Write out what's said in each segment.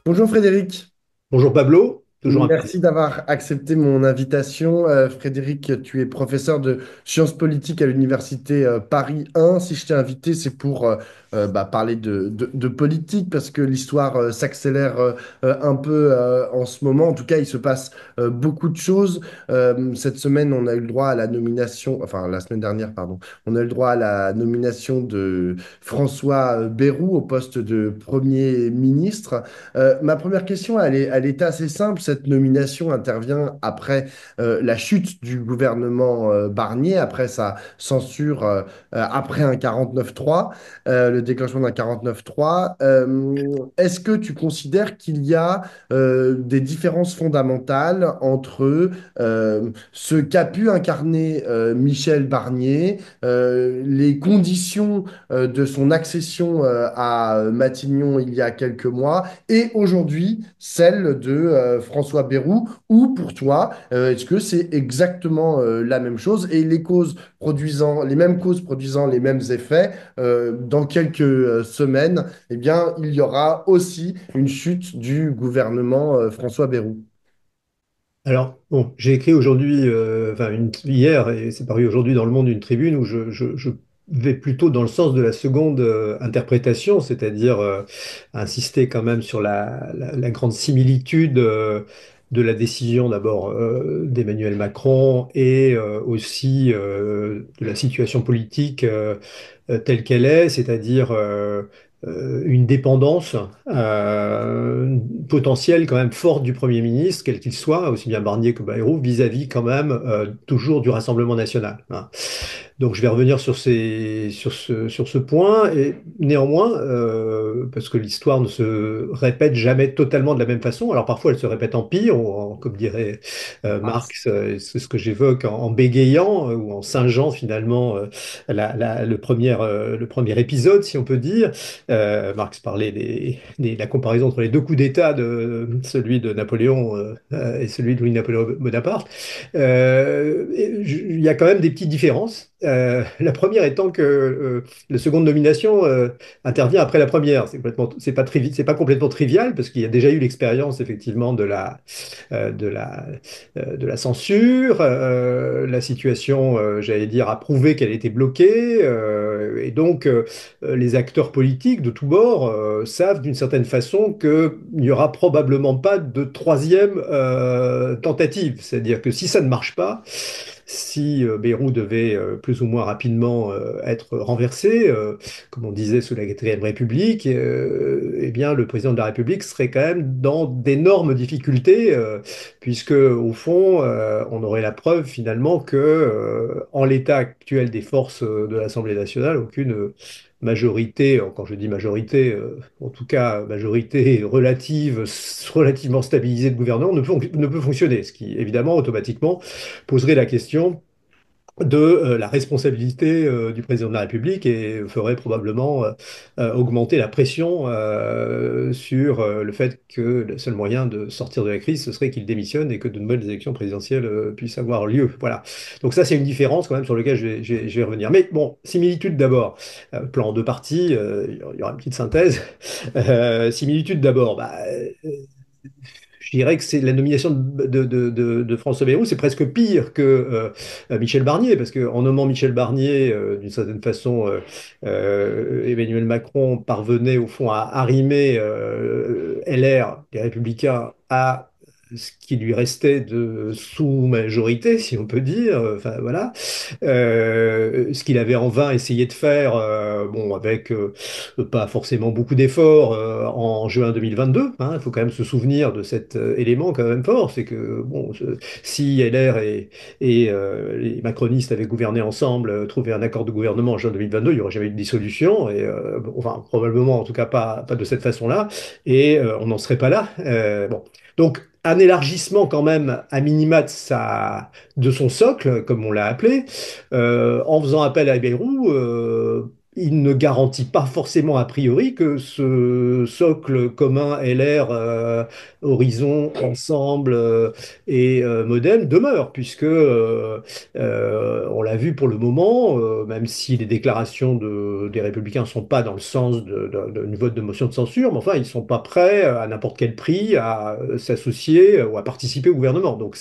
Bonjour Frédéric, Bonjour Pablo, toujours un plaisir. merci d'avoir accepté mon invitation. Frédéric, tu es professeur de sciences politiques à l'université Paris 1. Si je t'ai invité, c'est pour parler de politique parce que l'histoire s'accélère un peu en ce moment. En tout cas, il se passe beaucoup de choses. Cette semaine, on a eu le droit à la nomination, enfin la semaine dernière, pardon, on a eu le droit à la nomination de François Bayrou au poste de Premier ministre. Ma première question, elle est assez simple. Cette nomination intervient après la chute du gouvernement Barnier, après sa censure, après un 49-3, le déclenchement d'un 49-3. Est-ce que tu considères qu'il y a des différences fondamentales entre ce qu'a pu incarner Michel Barnier, les conditions de son accession à Matignon il y a quelques mois, et aujourd'hui celle de François Bayrou, ou pour toi, est-ce que c'est exactement la même chose et les mêmes causes produisant les mêmes effets, dans quelques semaines, eh bien, il y aura aussi une chute du gouvernement François Bayrou. Alors, bon, j'ai écrit aujourd'hui, hier, et c'est paru aujourd'hui dans Le Monde, une tribune où je vais plutôt dans le sens de la seconde interprétation, c'est-à-dire insister quand même sur la grande similitude de la décision d'abord d'Emmanuel Macron et aussi de la situation politique telle qu'elle est, c'est-à-dire une dépendance euh, potentielle quand même forte du Premier ministre, quel qu'il soit, aussi bien Barnier que Bayrou, vis-à-vis quand même toujours du Rassemblement national, hein. Donc je vais revenir sur ce point, et néanmoins, parce que l'histoire ne se répète jamais totalement de la même façon, alors parfois elle se répète en pire, comme dirait Marx, c'est ce que j'évoque en bégayant ou en singeant finalement le premier épisode, si on peut dire. Marx parlait la comparaison entre les deux coups d'État, celui de Napoléon et celui de Louis-Napoléon Bonaparte. Il y a quand même des petites différences. La première étant que la seconde nomination intervient après la première. C'est pas complètement trivial parce qu'il y a déjà eu l'expérience effectivement euh, de la, de la censure. La situation, j'allais dire, a prouvé qu'elle était bloquée. Et donc, les acteurs politiques de tous bords savent d'une certaine façon qu'il n'y aura probablement pas de troisième tentative. C'est-à-dire que si ça ne marche pas, si Bayrou devait plus ou moins rapidement être renversé, comme on disait sous la Quatrième République, eh bien le président de la République serait quand même dans d'énormes difficultés, puisque au fond, on aurait la preuve finalement que, en l'état actuel des forces de l'Assemblée nationale, aucune majorité, quand je dis majorité, en tout cas majorité relativement stabilisée de gouvernement, ne peut fonctionner, ce qui évidemment automatiquement poserait la question de la responsabilité du président de la République et ferait probablement augmenter la pression sur le fait que le seul moyen de sortir de la crise, ce serait qu'il démissionne et que de nouvelles élections présidentielles puissent avoir lieu. Voilà. Donc ça, c'est une différence quand même sur laquelle je vais revenir. Mais bon, similitude d'abord. Plan en deux parties, il y aura une petite synthèse. Similitude d'abord. Je dirais que c'est la nomination de François Bayrou, c'est presque pire que Michel Barnier, parce qu'en nommant Michel Barnier, d'une certaine façon, Emmanuel Macron parvenait au fond à arrimer LR, les Républicains, à ce qui lui restait de sous-majorité, si on peut dire. Enfin voilà. Ce qu'il avait en vain essayé de faire, bon, avec pas forcément beaucoup d'efforts en juin 2022, hein. Il faut quand même se souvenir de cet élément quand même fort, c'est que bon, si LR et les macronistes avaient gouverné ensemble, trouvé un accord de gouvernement en juin 2022, il n'y aurait jamais eu de dissolution, et bon, enfin probablement en tout cas pas de cette façon-là, et on n'en serait pas là. Bon. Donc un élargissement quand même à minima de son socle, comme on l'a appelé, en faisant appel à Bayrou, il ne garantit pas forcément a priori que ce socle commun LR, Horizon, Ensemble et Modem demeure, puisque on l'a vu pour le moment, même si les déclarations des Républicains ne sont pas dans le sens d'une vote de motion de censure, mais enfin, ils ne sont pas prêts à n'importe quel prix à s'associer ou à participer au gouvernement. Donc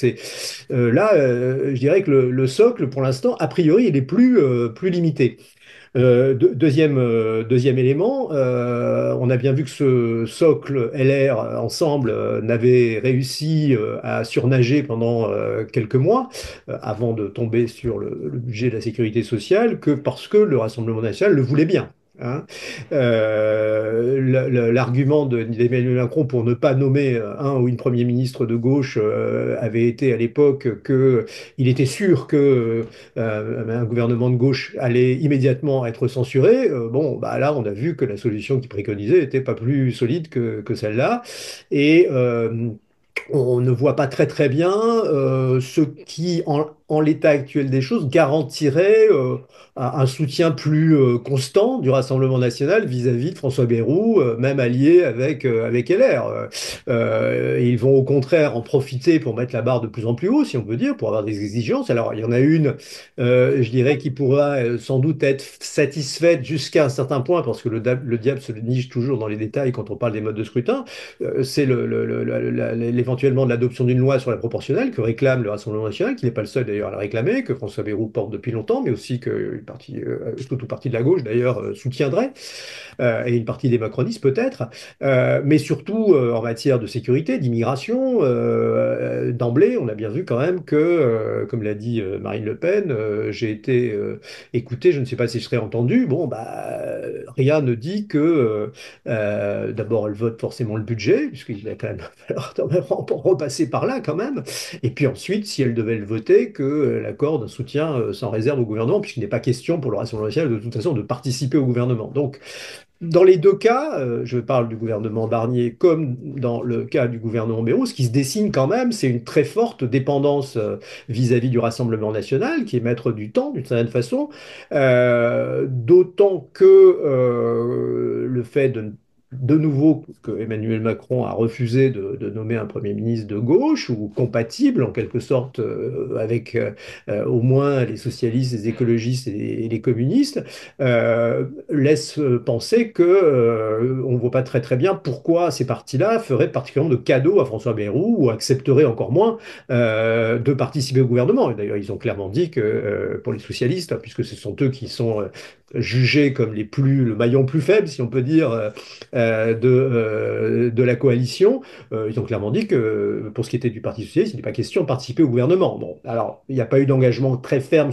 là, je dirais que le socle, pour l'instant, a priori, il est plus limité. Deuxième élément, on a bien vu que ce socle LR ensemble n'avait réussi à surnager pendant quelques mois avant de tomber sur le budget de la sécurité sociale que parce que le Rassemblement national le voulait bien. Hein. L'argument d'Emmanuel Macron pour ne pas nommer un ou une Premier ministre de gauche avait été à l'époque qu'il était sûr que un gouvernement de gauche allait immédiatement être censuré. Bon, bah là, on a vu que la solution qu'il préconisait n'était pas plus solide que celle-là. Et on ne voit pas très très bien ce qui, en l'état actuel des choses, garantirait un soutien plus constant du Rassemblement national vis-à-vis de François Bayrou, même allié avec LR. Ils vont au contraire en profiter pour mettre la barre de plus en plus haut, si on peut dire, pour avoir des exigences. Alors, il y en a une, je dirais, qui pourra sans doute être satisfaite jusqu'à un certain point, parce que le diable se niche toujours dans les détails quand on parle des modes de scrutin. C'est éventuellement de l'adoption d'une loi sur la proportionnelle que réclame le Rassemblement national, qui n'est pas le seul d'ailleurs à la réclamer, que François Bayrou porte depuis longtemps, mais aussi que toute une partie de la gauche d'ailleurs soutiendrait, et une partie des macronistes peut-être, mais surtout en matière de sécurité, d'immigration, d'emblée, on a bien vu quand même que, comme l'a dit Marine Le Pen, j'ai été écouté, je ne sais pas si je serai entendu, bon, bah, rien ne dit que d'abord, elle vote forcément le budget, puisqu'il va quand même falloir repasser par là quand même. Et puis ensuite, si elle devait le voter, qu'elle accorde un soutien sans réserve au gouvernement, puisqu'il n'est pas question pour le Rassemblement national de toute façon de participer au gouvernement. Donc, dans les deux cas, je parle du gouvernement Barnier comme dans le cas du gouvernement Bayrou, ce qui se dessine quand même, c'est une très forte dépendance vis-à-vis du Rassemblement national, qui est maître du temps d'une certaine façon, d'autant que le fait de nouveau que Emmanuel Macron a refusé de nommer un Premier ministre de gauche ou compatible en quelque sorte avec au moins les socialistes, les écologistes et les communistes, laisse penser que on ne voit pas très très bien pourquoi ces partis-là feraient particulièrement de cadeaux à François Bayrou ou accepteraient encore moins de participer au gouvernement. Et d'ailleurs, ils ont clairement dit que pour les socialistes, hein, puisque ce sont eux qui sont jugés comme le maillon plus faible, si on peut dire, de la coalition, ils ont clairement dit que pour ce qui était du Parti socialiste, il n'est pas question de participer au gouvernement. Bon, alors, il n'y a pas eu d'engagement très ferme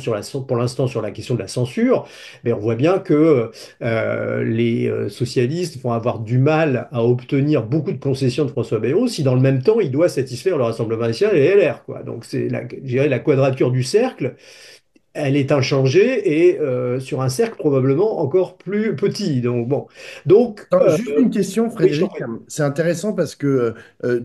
pour l'instant sur la question de la censure, mais on voit bien que les socialistes vont avoir du mal à obtenir beaucoup de concessions de François Bayrou si dans le même temps il doit satisfaire le Rassemblement national et LR, quoi. Donc c'est je dirais, la quadrature du cercle, elle est inchangée et sur un cercle probablement encore plus petit. Donc bon, donc Attends, juste une question, oui, je t'en Frédéric. prie. C'est intéressant parce que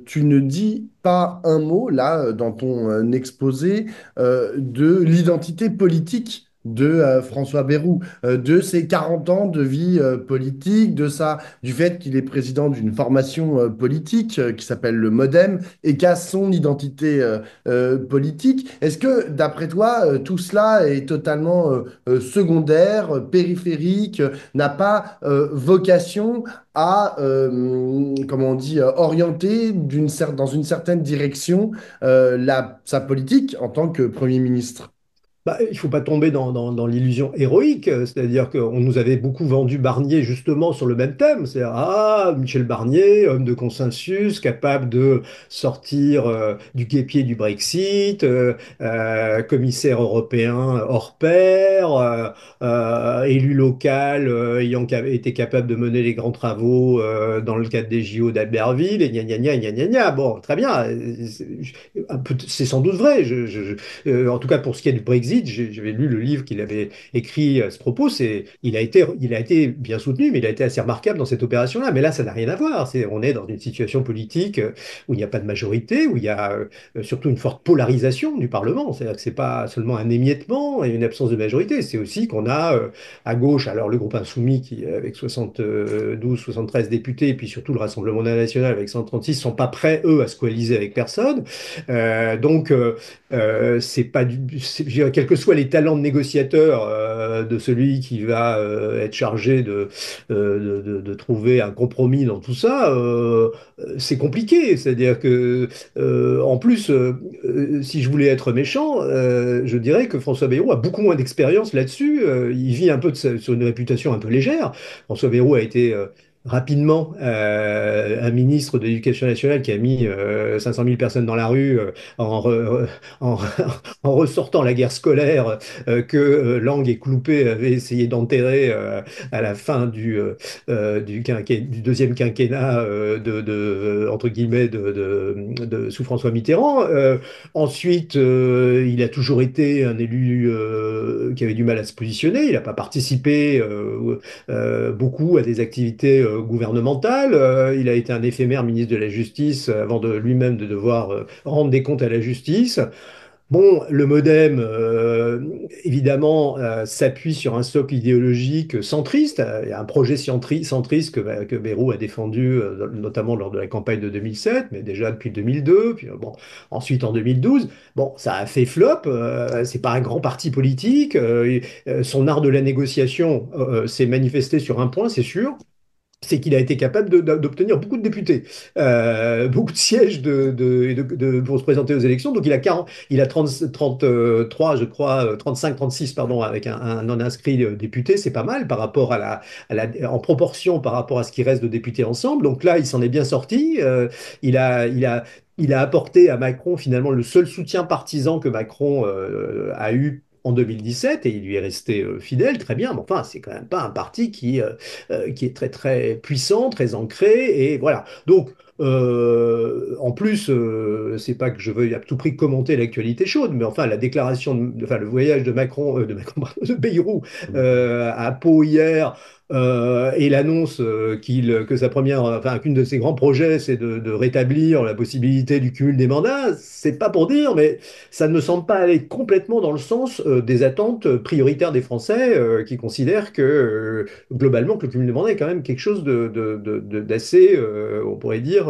tu ne dis pas un mot, là, dans ton exposé, de l'identité politique de François Bayrou, de ses 40 ans de vie politique, du fait qu'il est président d'une formation politique qui s'appelle le MoDem et qui a son identité politique. Est-ce que, d'après toi, tout cela est totalement secondaire, périphérique, n'a pas vocation à, comment on dit, orienter dans une certaine direction sa politique en tant que Premier ministre? Bah, il ne faut pas tomber dans l'illusion héroïque, c'est-à-dire qu'on nous avait beaucoup vendu Barnier justement sur le même thème, c'est-à-dire ah, Michel Barnier, homme de consensus, capable de sortir du guêpier du Brexit, commissaire européen hors pair, élu local ayant été capable de mener les grands travaux dans le cadre des JO d'Albertville, et gna gna gna gna gna gna. Bon, très bien, c'est sans doute vrai, en tout cas pour ce qui est du Brexit. Brexit, j'avais lu le livre qu'il avait écrit à ce propos, il a été bien soutenu, mais il a été assez remarquable dans cette opération-là. Mais là, ça n'a rien à voir. On est dans une situation politique où il n'y a pas de majorité, où il y a surtout une forte polarisation du Parlement. C'est-à-dire que c'est pas seulement un émiettement et une absence de majorité, c'est aussi qu'on a à gauche, alors le groupe insoumis qui, avec 72, 73 députés, et puis surtout le Rassemblement national avec 136, sont pas prêts, eux, à se coaliser avec personne. C'est pas je dirais, quels que soient les talents de négociateur de celui qui va être chargé de trouver un compromis dans tout ça, c'est compliqué. C'est-à-dire que, en plus, si je voulais être méchant, je dirais que François Bayrou a beaucoup moins d'expérience là-dessus. Il vit un peu sur une réputation un peu légère. François Bayrou a été rapidement un ministre de l'Éducation nationale qui a mis 500 000 personnes dans la rue en, en ressortant la guerre scolaire que Lang et Cloupet avaient essayé d'enterrer à la fin du deuxième quinquennat entre guillemets sous François Mitterrand. Ensuite, il a toujours été un élu qui avait du mal à se positionner. Il n'a pas participé beaucoup à des activités gouvernementales. Il a été un éphémère ministre de la Justice avant de lui-même de devoir rendre des comptes à la justice. Bon, le MoDem, évidemment, s'appuie sur un socle idéologique centriste. Il y a un projet centriste que Bayrou a défendu, notamment lors de la campagne de 2007, mais déjà depuis 2002, puis bon, ensuite en 2012. Bon, ça a fait flop. C'est pas un grand parti politique. Son art de la négociation s'est manifesté sur un point, c'est sûr, c'est qu'il a été capable d'obtenir beaucoup de députés, beaucoup de sièges pour se présenter aux élections. Donc il a 33, je crois, 35, 36, pardon, avec un non-inscrit député, c'est pas mal par rapport en proportion par rapport à ce qui reste de députés ensemble. Donc là, il s'en est bien sorti. Il a, il a, il a apporté à Macron finalement le seul soutien partisan que Macron a eu en 2017 et il lui est resté fidèle, très bien, mais enfin, c'est quand même pas un parti qui est très très puissant, très ancré, et voilà. Donc, en plus, c'est pas que je veuille à tout prix commenter l'actualité chaude, mais enfin, la déclaration, enfin, le voyage de Macron, pardon, de Bayrou à Pau hier, et l'annonce que sa première, enfin, qu'une de ses grands projets, c'est de rétablir la possibilité du cumul des mandats, c'est pas pour dire, mais ça ne me semble pas aller complètement dans le sens des attentes prioritaires des Français qui considèrent que globalement que le cumul des mandats est quand même quelque chose d'assez, on pourrait dire,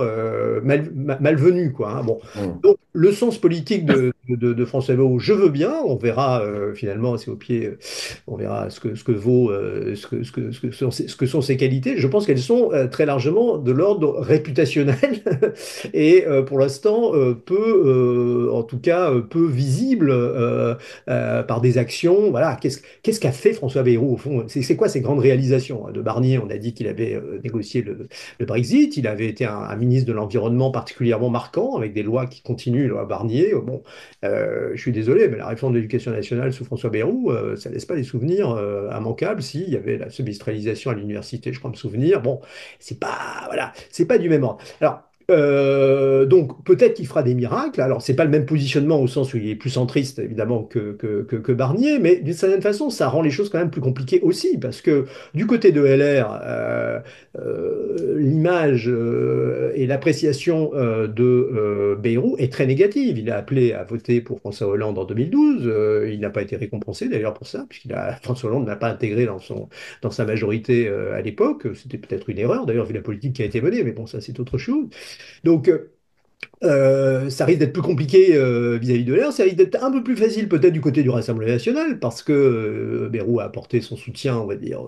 malvenu, quoi, hein. Bon. Mm. Donc, le sens politique de François Bayrou, je veux bien, on verra finalement, c'est au pied, on verra ce que vaut, ce que sont ses qualités. Je pense qu'elles sont très largement de l'ordre réputationnel et pour l'instant en tout cas, peu visible par des actions. Voilà, qu'est-ce qu'a fait François Bayrou au fond? C'est quoi ses grandes réalisations? De Barnier, on a dit qu'il avait négocié le Brexit, il avait été un ministre de l'Environnement particulièrement marquant, avec des lois qui continuent, loi Barnier. Bon, je suis désolé, mais la réforme de l'éducation nationale sous François Bayrou, ça laisse pas des souvenirs immanquables. S'il y avait la semestrialisation à l'université, je crois me souvenir. Bon, voilà, c'est pas du même ordre. Alors, donc peut-être qu'il fera des miracles. Alors c'est pas le même positionnement au sens où il est plus centriste évidemment que Barnier, mais d'une certaine façon ça rend les choses quand même plus compliquées aussi parce que du côté de LR, l'image et l'appréciation de Bayrou est très négative. Il a appelé à voter pour François Hollande en 2012. Il n'a pas été récompensé d'ailleurs pour ça, François Hollande n'a pas intégré dans sa majorité à l'époque. C'était peut-être une erreur d'ailleurs vu la politique qui a été menée, mais bon ça c'est autre chose. Donc, ça risque d'être plus compliqué vis-à-vis de l'air, ça risque d'être un peu plus facile peut-être du côté du Rassemblement national, parce que Bayrou a apporté son soutien, on va dire,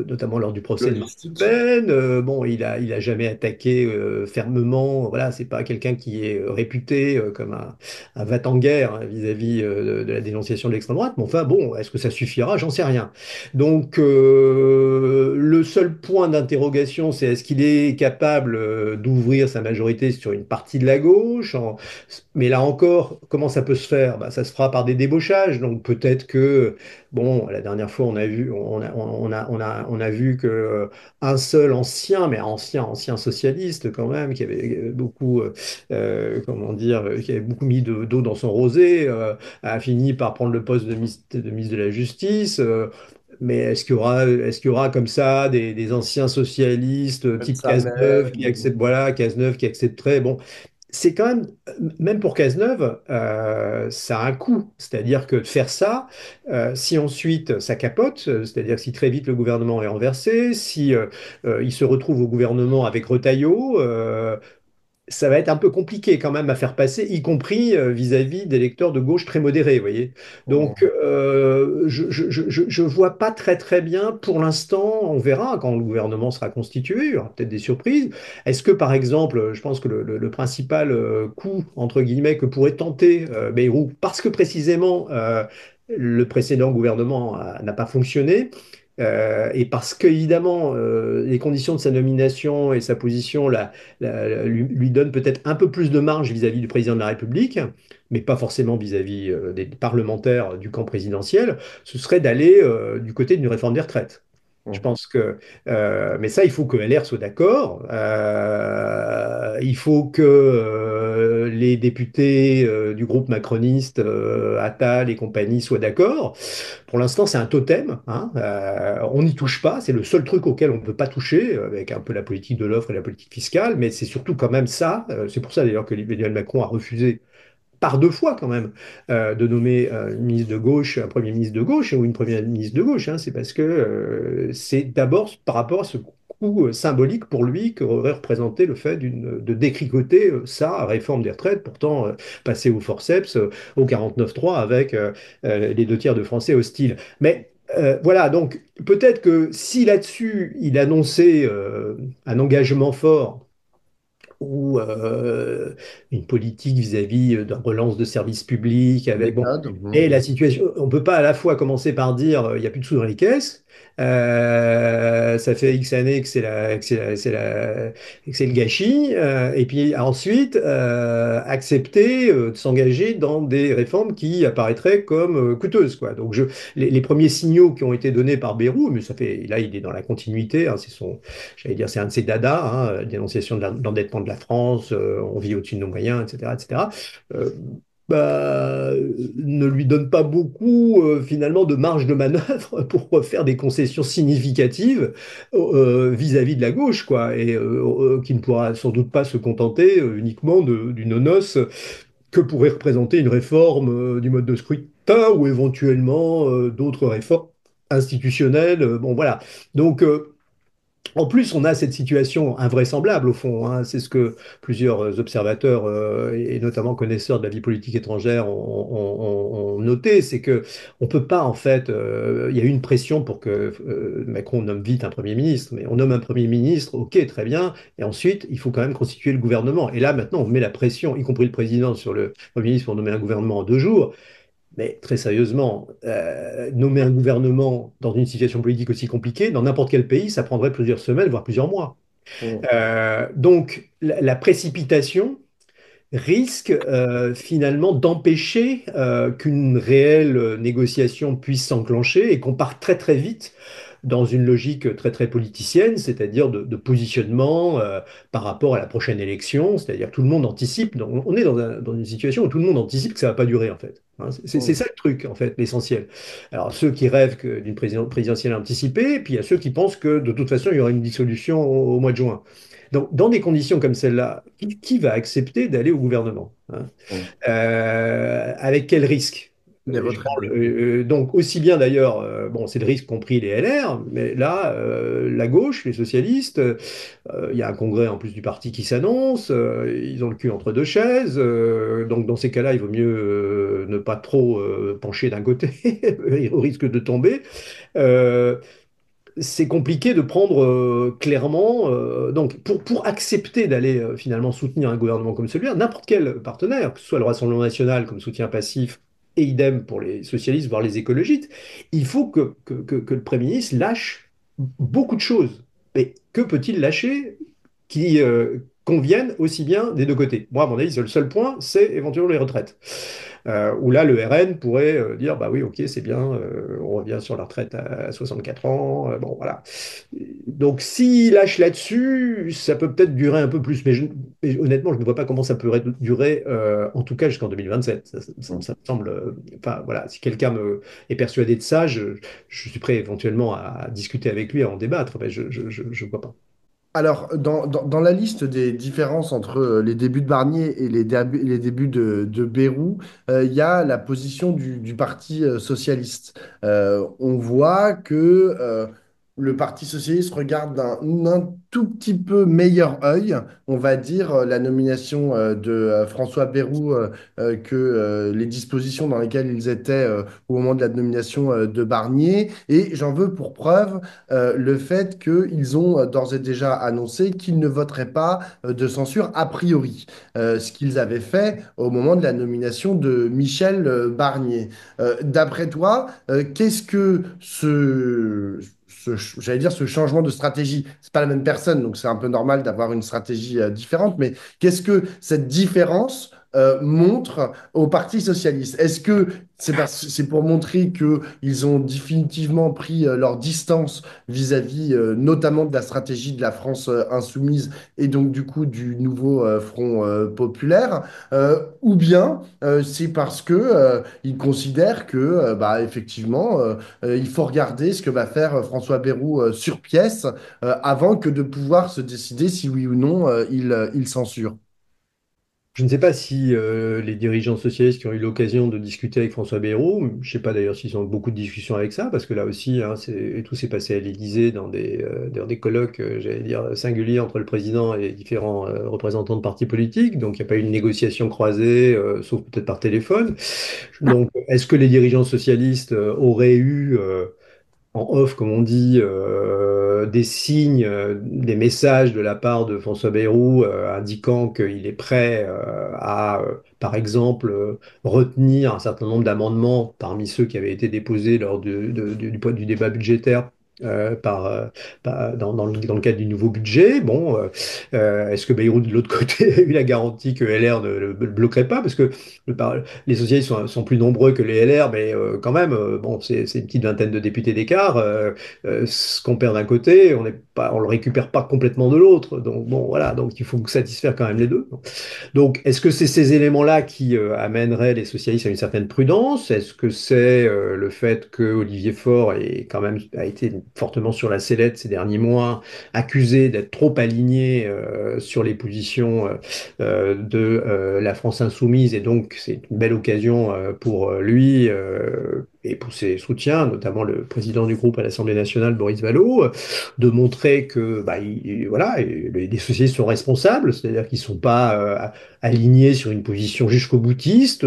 notamment lors du procès de Marine Le Logistique. Pen. Bon, il a jamais attaqué fermement, voilà, c'est pas quelqu'un qui est réputé comme un va-t-en-guerre hein, vis-à-vis de la dénonciation de l'extrême droite, mais enfin bon, est-ce que ça suffira? J'en sais rien. Donc, le seul point d'interrogation, c'est est-ce qu'il est capable d'ouvrir sa majorité sur une partie de la gauche? Mais là encore, comment ça peut se faire? Bah, ça se fera par des débauchages. Donc peut-être que, bon, la dernière fois, on a vu, on a vu que un seul ancien, mais ancien socialiste quand même, qui avait beaucoup, comment dire, qui avait beaucoup mis d'eau dans son rosé, a fini par prendre le poste de ministre de la Justice. Mais est-ce qu'il y aura comme ça des anciens socialistes Mettre type sa mère. Cazeneuve qui acceptent, voilà, Cazeneuve qui accepterait, bon, c'est quand même, même pour Cazeneuve, ça a un coût. C'est-à-dire que de faire ça, si ensuite ça capote, c'est-à-dire si très vite le gouvernement est renversé, si il se retrouve au gouvernement avec Retailleau, ça va être un peu compliqué quand même à faire passer, y compris vis-à-vis des lecteurs de gauche très modérés, vous voyez. Donc, Mm. je vois pas très bien pour l'instant. On verra quand le gouvernement sera constitué. Il y aura peut-être des surprises. Est-ce que, par exemple, je pense que le principal coup, entre guillemets, que pourrait tenter Bayrou, parce que précisément le précédent gouvernement n'a pas fonctionné, et parce qu'évidemment, les conditions de sa nomination et sa position lui donne peut-être un peu plus de marge vis-à-vis du président de la République, mais pas forcément vis-à-vis des parlementaires du camp présidentiel, ce serait d'aller du côté d'une réforme des retraites. Je Mm. pense que, mais ça, il faut que LR soit d'accord. Il faut que les députés du groupe macroniste, Attal et compagnie, soient d'accord. Pour l'instant, c'est un totem, hein. On n'y touche pas. C'est le seul truc auquel on ne peut pas toucher, avec un peu la politique de l'offre et la politique fiscale. Mais c'est surtout quand même ça. C'est pour ça d'ailleurs que Emmanuel Macron a refusé par deux fois quand même de nommer une ministre de gauche, un premier ministre de gauche ou une première ministre de gauche, hein. C'est parce que c'est d'abord par rapport à ce coût symbolique pour lui qu'aurait représenté le fait de décricoter sa réforme des retraites, pourtant passée au forceps, au 49-3 avec les deux tiers de Français hostiles. Mais voilà, donc peut-être que si là-dessus il annonçait un engagement fort ou une politique vis-à-vis de relance de services publics avec bon. Méthode. Et Mm. la situation, on peut pas à la fois commencer par dire il n'y a plus de sous dans les caisses, ça fait X années que que c'est le gâchis, et puis ensuite accepter de s'engager dans des réformes qui apparaîtraient comme coûteuses, quoi. Donc les premiers signaux qui ont été donnés par Bayrou, mais ça fait là il est dans la continuité, hein, c'est son, j'allais dire, c'est un de ses dadas, hein, dénonciation de l'endettement de la France, on vit au-dessus de nos moyens, etc., etc. euh, ne lui donne pas beaucoup finalement de marge de manœuvre pour faire des concessions significatives vis-à-vis de la gauche, quoi, et qui ne pourra sans doute pas se contenter uniquement d'une noce que pourrait représenter une réforme du mode de scrutin ou éventuellement d'autres réformes institutionnelles. Bon, voilà. Donc, en plus, on a cette situation invraisemblable au fond, hein. C'est ce que plusieurs observateurs et notamment connaisseurs de la vie politique étrangère ont noté, c'est que on peut pas en fait. Il y a eu une pression pour que Macron nomme vite un premier ministre, mais on nomme un premier ministre, ok, très bien, et ensuite il faut quand même constituer le gouvernement. Et là maintenant, on met la pression, y compris le président, sur le premier ministre pour nommer un gouvernement en 2 jours. Mais très sérieusement, nommer un gouvernement dans une situation politique aussi compliquée, dans n'importe quel pays, ça prendrait plusieurs semaines, voire plusieurs mois. Mm. Donc, la précipitation risque finalement d'empêcher qu'une réelle négociation puisse s'enclencher et qu'on parte très vite dans une logique très politicienne, c'est-à-dire de positionnement par rapport à la prochaine élection, c'est-à-dire que tout le monde anticipe, on est dans une situation où tout le monde anticipe que ça ne va pas durer en fait, hein. C'est Mm. ça le truc en fait, l'essentiel. Alors ceux qui rêvent d'une présidentielle anticipée, puis il y a ceux qui pensent que de toute façon il y aura une dissolution au mois de juin. Donc dans des conditions comme celle-là, qui va accepter d'aller au gouvernement, hein? Mm. Avec quel risque? Les retraites définies. Donc aussi bien d'ailleurs, bon, c'est le risque compris les LR, mais là, la gauche, les socialistes, il y a un congrès en plus du parti qui s'annonce, ils ont le cul entre deux chaises, donc dans ces cas-là, il vaut mieux ne pas trop pencher d'un côté, au risque de tomber. Euh, c'est compliqué de prendre clairement. Donc, pour accepter d'aller finalement soutenir un gouvernement comme celui-là, n'importe quel partenaire, que ce soit le Rassemblement national comme soutien passif, et idem pour les socialistes, voire les écologistes, il faut que le Premier ministre lâche beaucoup de choses. Mais que peut-il lâcher qui conviennent aussi bien des deux côtés? Moi, à mon avis, le seul point, c'est éventuellement les retraites. où là, le RN pourrait dire, bah oui, ok, c'est bien, on revient sur la retraite à 64 ans, bon, voilà. Donc, s'il lâche là-dessus, ça peut peut-être durer un peu plus, mais honnêtement, je ne vois pas comment ça pourrait durer, en tout cas jusqu'en 2027. Ça me semble, enfin, voilà, si quelqu'un est persuadé de ça, je suis prêt éventuellement à discuter avec lui, à en débattre, mais je vois pas. Alors, dans la liste des différences entre les débuts de Barnier et les débuts de Bayrou, il y a la position du Parti socialiste. On voit que le Parti socialiste regarde d'un tout petit peu meilleur œil, on va dire, la nomination de François Bayrou que les dispositions dans lesquelles ils étaient au moment de la nomination de Barnier. Et j'en veux pour preuve le fait qu'ils ont d'ores et déjà annoncé qu'ils ne voteraient pas de censure a priori, ce qu'ils avaient fait au moment de la nomination de Michel Barnier. D'après toi, qu'est-ce que j'allais dire ce changement de stratégie, c'est pas la même personne, donc c'est un peu normal d'avoir une stratégie différente, mais qu'est-ce que cette différence montre au Parti socialiste? Est-ce que c'est pour montrer qu'ils ont définitivement pris leur distance vis-à-vis notamment de la stratégie de la France insoumise et donc du coup du nouveau Front populaire, ou bien c'est parce que ils considèrent que bah, effectivement il faut regarder ce que va faire François Bayrou sur pièce avant que de pouvoir se décider si oui ou non il censure. Je ne sais pas si les dirigeants socialistes qui ont eu l'occasion de discuter avec François Bayrou, je ne sais pas d'ailleurs s'ils ont beaucoup de discussions avec ça, parce que là aussi, hein, tout s'est passé à l'Élysée dans des colloques, j'allais dire, singuliers entre le président et les différents représentants de partis politiques. Donc, il n'y a pas eu une négociation croisée, sauf peut-être par téléphone. Donc, est-ce que les dirigeants socialistes auraient eu en off, comme on dit, des signes, des messages de la part de François Bayrou indiquant qu'il est prêt à, par exemple, retenir un certain nombre d'amendements parmi ceux qui avaient été déposés lors du débat budgétaire. Dans le cadre du nouveau budget, bon, est-ce que Bayrou de l'autre côté a eu la garantie que LR ne le bloquerait pas? Parce que les socialistes sont plus nombreux que les LR, mais quand même, bon, c'est une petite vingtaine de députés d'écart. Ce qu'on perd d'un côté, on le récupère pas complètement de l'autre. Donc bon, voilà, donc il faut satisfaire quand même les deux. Donc, est-ce que c'est ces éléments-là qui amèneraient les socialistes à une certaine prudence? Est-ce que c'est le fait que Olivier Faure a été fortement sur la sellette ces derniers mois, accusé d'être trop aligné sur les positions de la France insoumise, et donc c'est une belle occasion pour lui et pour ses soutiens, notamment le président du groupe à l'Assemblée nationale, Boris Vallaud, de montrer que bah, voilà, les socialistes sont responsables, c'est-à-dire qu'ils ne sont pas alignés sur une position jusqu'au boutiste.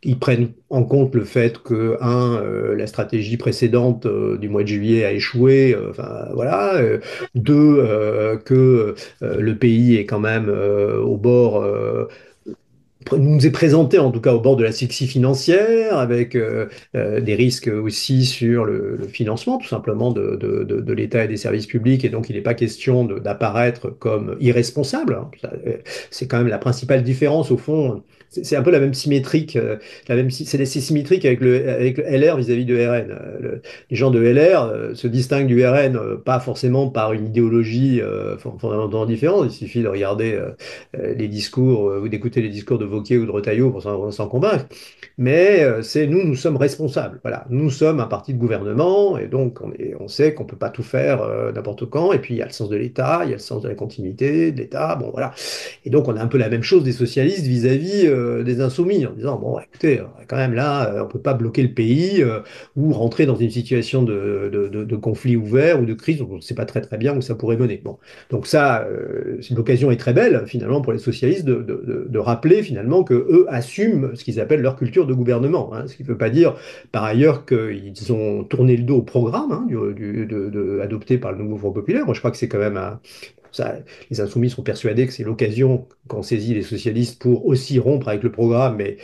Ils prennent en compte le fait que, la stratégie précédente du mois de juillet a échoué, enfin voilà. Deux, que le pays est quand même au bord, nous est présenté en tout cas au bord de l'asphyxie financière, avec des risques aussi sur le financement tout simplement de l'État et des services publics, et donc il n'est pas question d'apparaître comme irresponsable, hein. C'est quand même la principale différence au fond. C'est un peu la même symétrique, c'est symétrique avec le LR vis-à-vis de RN. Les gens de LR se distinguent du RN pas forcément par une idéologie fondamentalement différente. Il suffit de regarder les discours ou d'écouter les discours de Wauquiez ou de Retailleau pour s'en convaincre. Mais nous sommes responsables. Voilà, nous sommes un parti de gouvernement, et donc on sait qu'on ne peut pas tout faire n'importe quand. Et puis il y a le sens de l'État, il y a le sens de la continuité de l'État. Bon, voilà. Et donc on a un peu la même chose des socialistes vis-à-vis des insoumis, en disant, bon, écoutez, quand même là, on ne peut pas bloquer le pays ou rentrer dans une situation de conflit ouvert ou de crise. On ne sait pas très très bien où ça pourrait mener. Bon. Donc ça, l'occasion est très belle finalement pour les socialistes de rappeler finalement que eux assument ce qu'ils appellent leur culture de gouvernement, hein, ce qui ne veut pas dire par ailleurs qu'ils ont tourné le dos au programme, hein, adopté par le nouveau Front populaire. Moi je crois que c'est quand même Ça, les insoumis sont persuadés que c'est l'occasion qu'ont saisi les socialistes pour aussi rompre avec le programme, mais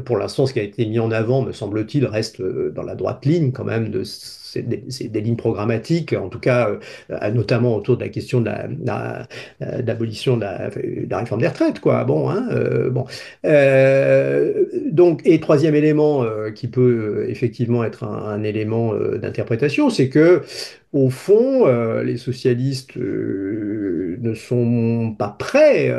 pour l'instant, ce qui a été mis en avant, me semble-t-il, reste dans la droite ligne quand même c'est des lignes programmatiques, en tout cas, notamment autour de la question de l'abolition de la réforme des retraites, quoi. Bon, hein, bon. Donc, et troisième élément qui peut effectivement être un élément d'interprétation, c'est que au fond, les socialistes ne sont pas prêts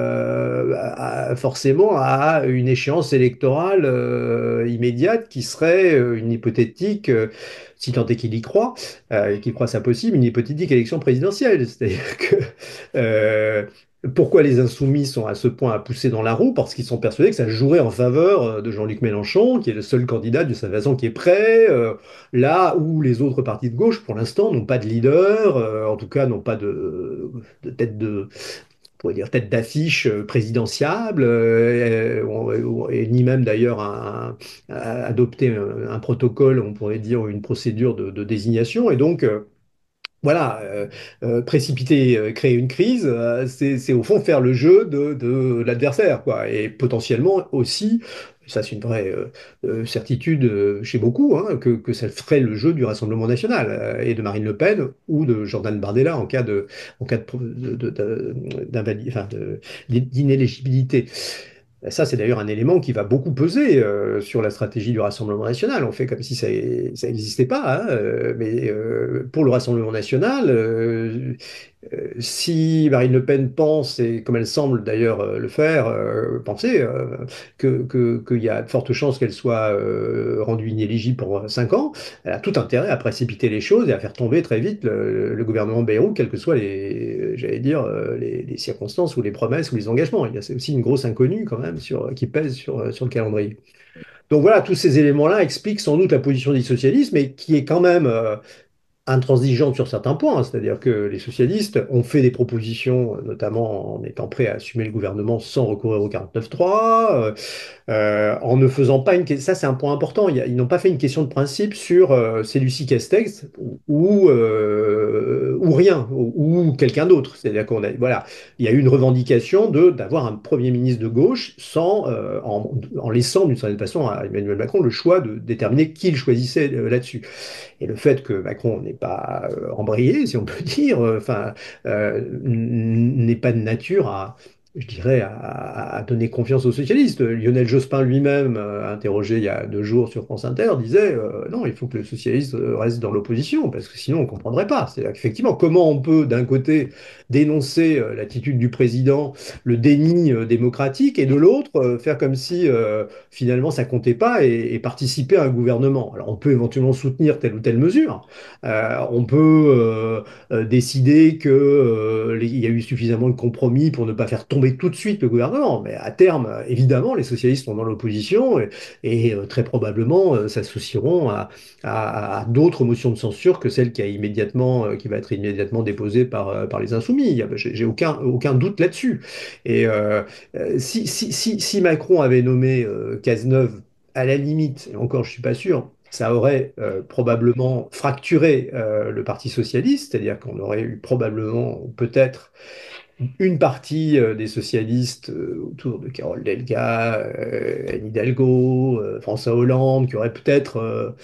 forcément à une échéance électorale immédiate qui serait une hypothétique, si tant est qu'il y croit, et qu'il croit ça possible, une hypothétique élection présidentielle. C'est-à-dire que euh, pourquoi les insoumis sont à ce point à pousser dans la roue? Parce qu'ils sont persuadés que ça jouerait en faveur de Jean-Luc Mélenchon, qui est le seul candidat de sa façon qui est prêt. Là où les autres partis de gauche, pour l'instant, n'ont pas de leader, en tout cas n'ont pas de tête on pourrait dire tête d'affiche présidentiable, et ni même d'ailleurs adopter un protocole, on pourrait dire une procédure de désignation. Et donc, voilà, précipiter, créer une crise, c'est au fond faire le jeu de l'adversaire, quoi. Et potentiellement aussi, ça c'est une vraie certitude chez beaucoup, hein, que ça ferait le jeu du Rassemblement national et de Marine Le Pen ou de Jordan Bardella en cas d'inéligibilité. Ça, c'est d'ailleurs un élément qui va beaucoup peser sur la stratégie du Rassemblement national. On fait comme si ça n'existait pas, hein, mais pour le Rassemblement national, si Marine Le Pen pense, et comme elle semble d'ailleurs le faire, penser, qu'il y a de fortes chances qu'elle soit rendue inéligible pour 5 ans, elle a tout intérêt à précipiter les choses et à faire tomber très vite le gouvernement Bayrou, quelles que soient j'allais dire, les circonstances ou les promesses ou les engagements. Il y a aussi une grosse inconnue quand même qui pèse sur le calendrier. Donc voilà, tous ces éléments-là expliquent sans doute la position des socialistes, mais qui est quand même intransigeante sur certains points, hein. C'est-à-dire que les socialistes ont fait des propositions, notamment en étant prêts à assumer le gouvernement sans recourir au 49.3, en ne faisant pas ça c'est un point important, ils n'ont pas fait une question de principe sur c'est Lucie Castex ou rien, ou quelqu'un d'autre. C'est-à-dire voilà, il y a eu une revendication d'avoir un Premier ministre de gauche en laissant d'une certaine façon à Emmanuel Macron le choix de déterminer qui il choisissait là-dessus. Et le fait que Macron n'est pas embrayé, si on peut dire, enfin, n'est pas de nature je dirais, à donner confiance aux socialistes. Lionel Jospin lui-même, interrogé il y a 2 jours sur France Inter, disait non, il faut que le socialiste reste dans l'opposition, parce que sinon on ne comprendrait pas. C'est-à-dire qu'effectivement, comment on peut d'un côté dénoncer l'attitude du président, le déni démocratique, et de l'autre faire comme si finalement ça comptait pas et participer à un gouvernement. Alors on peut éventuellement soutenir telle ou telle mesure, on peut décider que il y a eu suffisamment de compromis pour ne pas faire tomber tout de suite le gouvernement. Mais à terme, évidemment, les socialistes sont dans l'opposition et très probablement s'associeront à d'autres motions de censure que celle qui va être immédiatement déposée par les Insoumis. J'ai aucun doute là-dessus. Et si Macron avait nommé Cazeneuve, à la limite, et encore je suis pas sûr, ça aurait probablement fracturé le Parti socialiste, c'est-à-dire qu'on aurait eu probablement, peut-être, une partie des socialistes autour de Carole Delga, Anne Hidalgo, François Hollande, qui auraient peut-être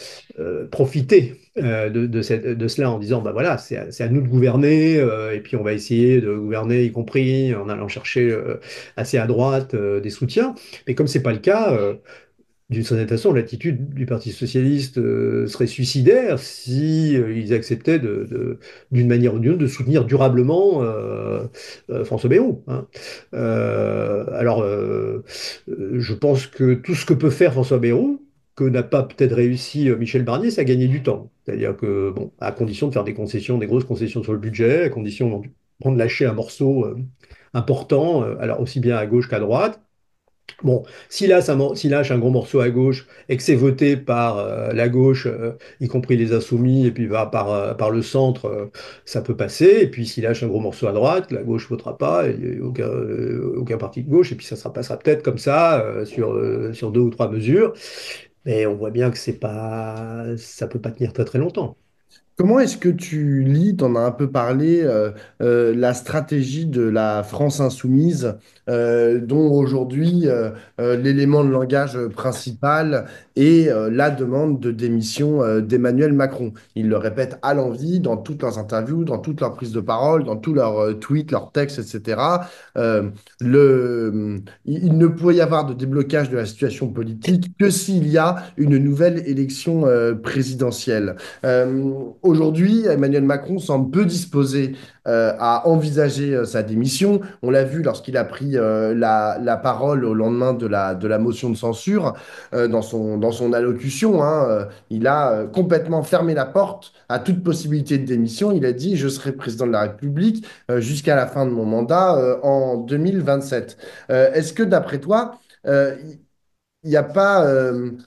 profité de cela en disant, bah voilà, c'est à nous de gouverner, et puis on va essayer de gouverner, y compris en allant chercher assez à droite des soutiens. Mais comme c'est pas le cas, d'une certaine façon, l'attitude du Parti socialiste serait suicidaire si ils acceptaient d'une manière ou d'une autre de soutenir durablement François Bayrou, hein. Je pense que tout ce que peut faire François Bayrou, que n'a pas peut-être réussi Michel Barnier, c'est à gagner du temps. C'est-à-dire que, bon, à condition de faire des concessions, des grosses concessions sur le budget, à condition de lâcher un morceau important, alors aussi bien à gauche qu'à droite. Bon, s'il lâche un gros morceau à gauche et que c'est voté par la gauche, y compris les Insoumis, et puis va par le centre, ça peut passer. Et puis s'il lâche un gros morceau à droite, la gauche votera pas, et il y a aucun parti de gauche, et puis passera peut-être comme ça sur 2 ou 3 mesures. Mais on voit bien que ça peut pas tenir très très longtemps. Comment est-ce que tu lis, tu en as un peu parlé, la stratégie de la France insoumise, dont aujourd'hui l'élément de langage principal est la demande de démission d'Emmanuel Macron. Ils le répètent à l'envi dans toutes leurs interviews, dans toutes leurs prises de parole, dans tous leurs tweets, leurs textes, etc. Euh, il ne peut y avoir de déblocage de la situation politique que s'il y a une nouvelle élection présidentielle. Aujourd'hui, Emmanuel Macron semble peu disposé à envisager sa démission. On l'a vu lorsqu'il a pris la parole au lendemain de la motion de censure dans son allocution. Hein, il a complètement fermé la porte à toute possibilité de démission. Il a dit, je serai président de la République jusqu'à la fin de mon mandat en 2027. Est-ce que d'après toi, il n'y a pas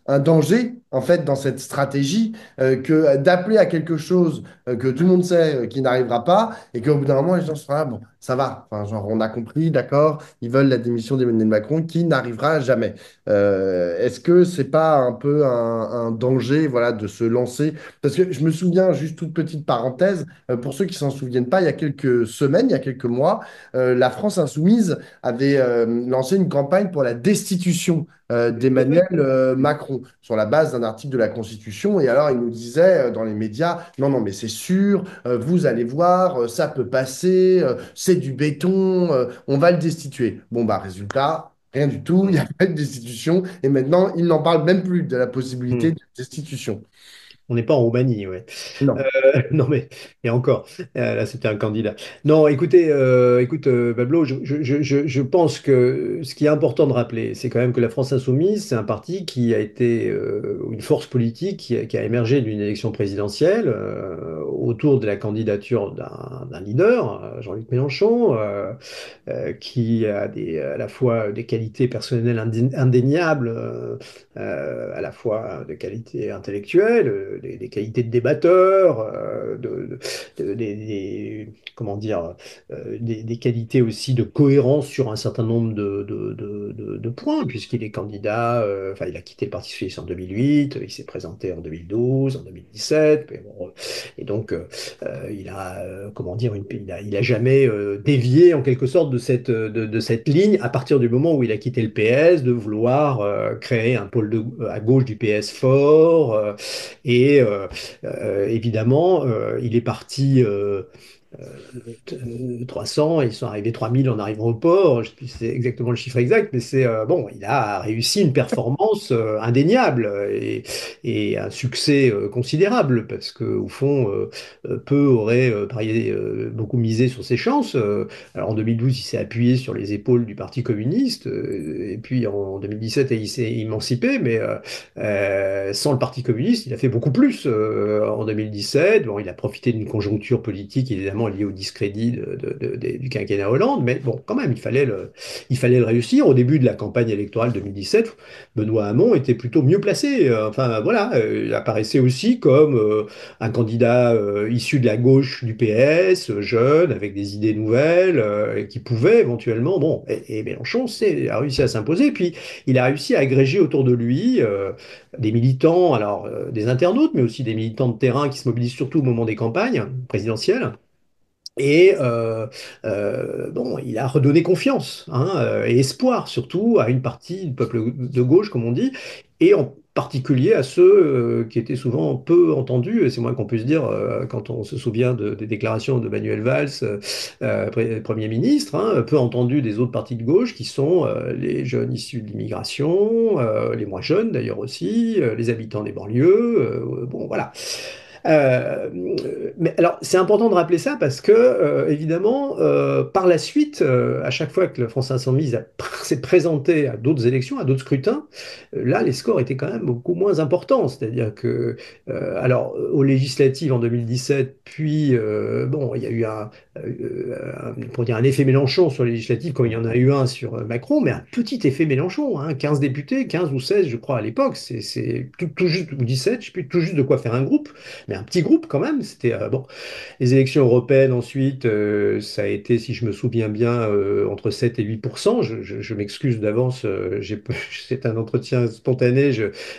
un danger, en fait, dans cette stratégie que d'appeler à quelque chose que tout le monde sait qui n'arrivera pas et qu'au bout d'un moment, les gens se disent, ah, bon, ça va. Enfin, genre, on a compris, d'accord, ils veulent la démission d'Emmanuel Macron qui n'arrivera jamais. Est-ce que c'est pas un peu un danger, voilà, de se lancer? Parce que je me souviens, juste toute petite parenthèse, pour ceux qui s'en souviennent pas, il y a quelques semaines, il y a quelques mois, la France Insoumise avait lancé une campagne pour la destitution Tout à fait. d'Emmanuel Macron sur la base d'un article de la Constitution. Et alors, il nous disait dans les médias, non, non, mais c'est sûr, vous allez voir, ça peut passer, c'est du béton, on va le destituer. Bon, bah, résultat, rien du tout, il n'y a pas de destitution. Et maintenant, il n'en parle même plus de la possibilité Hmm. de destitution. On n'est pas en Roumanie, ouais. Non. Non mais, et encore, là c'était un candidat. Non, écoutez, Pablo, je pense que ce qui est important de rappeler, c'est quand même que la France Insoumise, c'est un parti qui a été une force politique qui a émergé d'une élection présidentielle autour de la candidature d'un leader, Jean-Luc Mélenchon, qui a à la fois des qualités personnelles indéniables, à la fois des qualités intellectuelles, des qualités de débatteur, comment dire, des qualités aussi de cohérence sur un certain nombre de points, puisqu'il est candidat, enfin il a quitté le Parti socialiste en 2008, il s'est présenté en 2012, en 2017, mais bon, et donc il a, comment dire, il a jamais dévié en quelque sorte de cette ligne à partir du moment où il a quitté le PS, de vouloir créer un pôle à gauche du PS fort. Et évidemment, il est parti 300, ils sont arrivés 3000 en arrivant au port, je sais plus si c'est exactement le chiffre exact, mais c'est bon, il a réussi une performance indéniable et un succès considérable, parce que au fond, peu auraient parié, beaucoup misé sur ses chances. Alors en 2012, il s'est appuyé sur les épaules du Parti communiste, et puis en 2017, il s'est émancipé, mais sans le Parti communiste, il a fait beaucoup plus en 2017. Bon, il a profité d'une conjoncture politique évidemment liée au discrédit du quinquennat Hollande, mais bon, quand même, il fallait le réussir. Au début de la campagne électorale 2017, Benoît Hamon était plutôt mieux placé. Enfin voilà, il apparaissait aussi comme un candidat issu de la gauche du PS, jeune, avec des idées nouvelles, qui pouvait éventuellement, bon, et Mélenchon a réussi à s'imposer. Puis il a réussi à agréger autour de lui des militants, alors des internautes, mais aussi des militants de terrain qui se mobilisent surtout au moment des campagnes présidentielles. Et bon, il a redonné confiance, hein, et espoir surtout à une partie du peuple de gauche, comme on dit, et en particulier à ceux qui étaient souvent peu entendus, et c'est moins qu'on puisse dire quand on se souvient des déclarations de Manuel Valls, Premier ministre, hein, peu entendus des autres partis de gauche, qui sont les jeunes issus de l'immigration, les moins jeunes d'ailleurs aussi, les habitants des banlieues, bon voilà. Euh, mais alors, c'est important de rappeler ça parce que, évidemment, par la suite, à chaque fois que la France Insoumise s'est présentée à d'autres élections, à d'autres scrutins, là, les scores étaient quand même beaucoup moins importants. C'est-à-dire que, alors, aux législatives en 2017, puis, bon, il y a eu pour dire un effet Mélenchon sur les législatives, comme il y en a eu un sur Macron, mais un petit effet Mélenchon, hein, 15 députés, 15 ou 16, je crois, à l'époque, c'est tout juste, ou 17, je ne sais plus tout juste de quoi faire un groupe, mais un petit groupe quand même. C'était bon. Les élections européennes, ensuite, ça a été, si je me souviens bien, entre 7 et 8%. Je m'excuse d'avance, c'est un entretien spontané.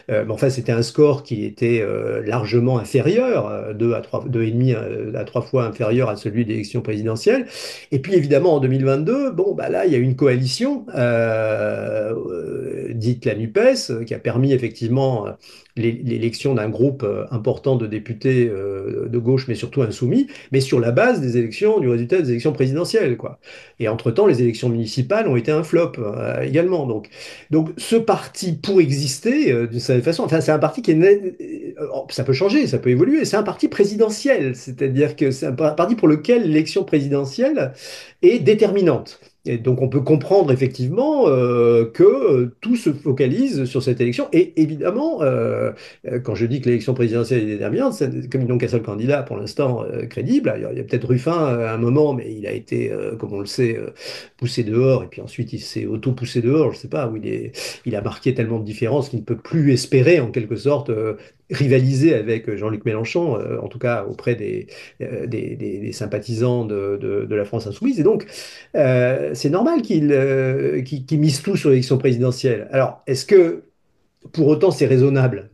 Mais enfin, c'était un score qui était largement inférieur, 2 à 3, 2,5 à 3 fois inférieur à celui des élections présidentielles. Et puis, évidemment, en 2022, bon, bah là, il y a eu une coalition dite la NUPES, qui a permis effectivement l'élection d'un groupe important de députés de gauche, mais surtout insoumis, mais sur la base des élections, du résultat des élections présidentielles, quoi. Et entre-temps, les élections municipales ont été un flop également. Donc, ce parti, pour exister, d'une certaine façon, enfin, c'est un parti qui est ça peut changer, ça peut évoluer. C'est un parti présidentiel, c'est-à-dire que c'est un parti pour lequel l'élection présidentielle est déterminante. Et donc on peut comprendre effectivement que tout se focalise sur cette élection. Et évidemment, quand je dis que l'élection présidentielle est déterminante, comme ils n'ont qu'un seul candidat pour l'instant crédible, il y a peut-être Ruffin à un moment, mais il a été, comme on le sait, poussé dehors, et puis ensuite il s'est auto-poussé dehors, je ne sais pas, où il a marqué tellement de différences qu'il ne peut plus espérer en quelque sorte rivaliser avec Jean-Luc Mélenchon, en tout cas auprès des sympathisants de la France insoumise. Et donc, c'est normal qu'il mise tout sur l'élection présidentielle. Alors, est-ce que pour autant c'est raisonnable?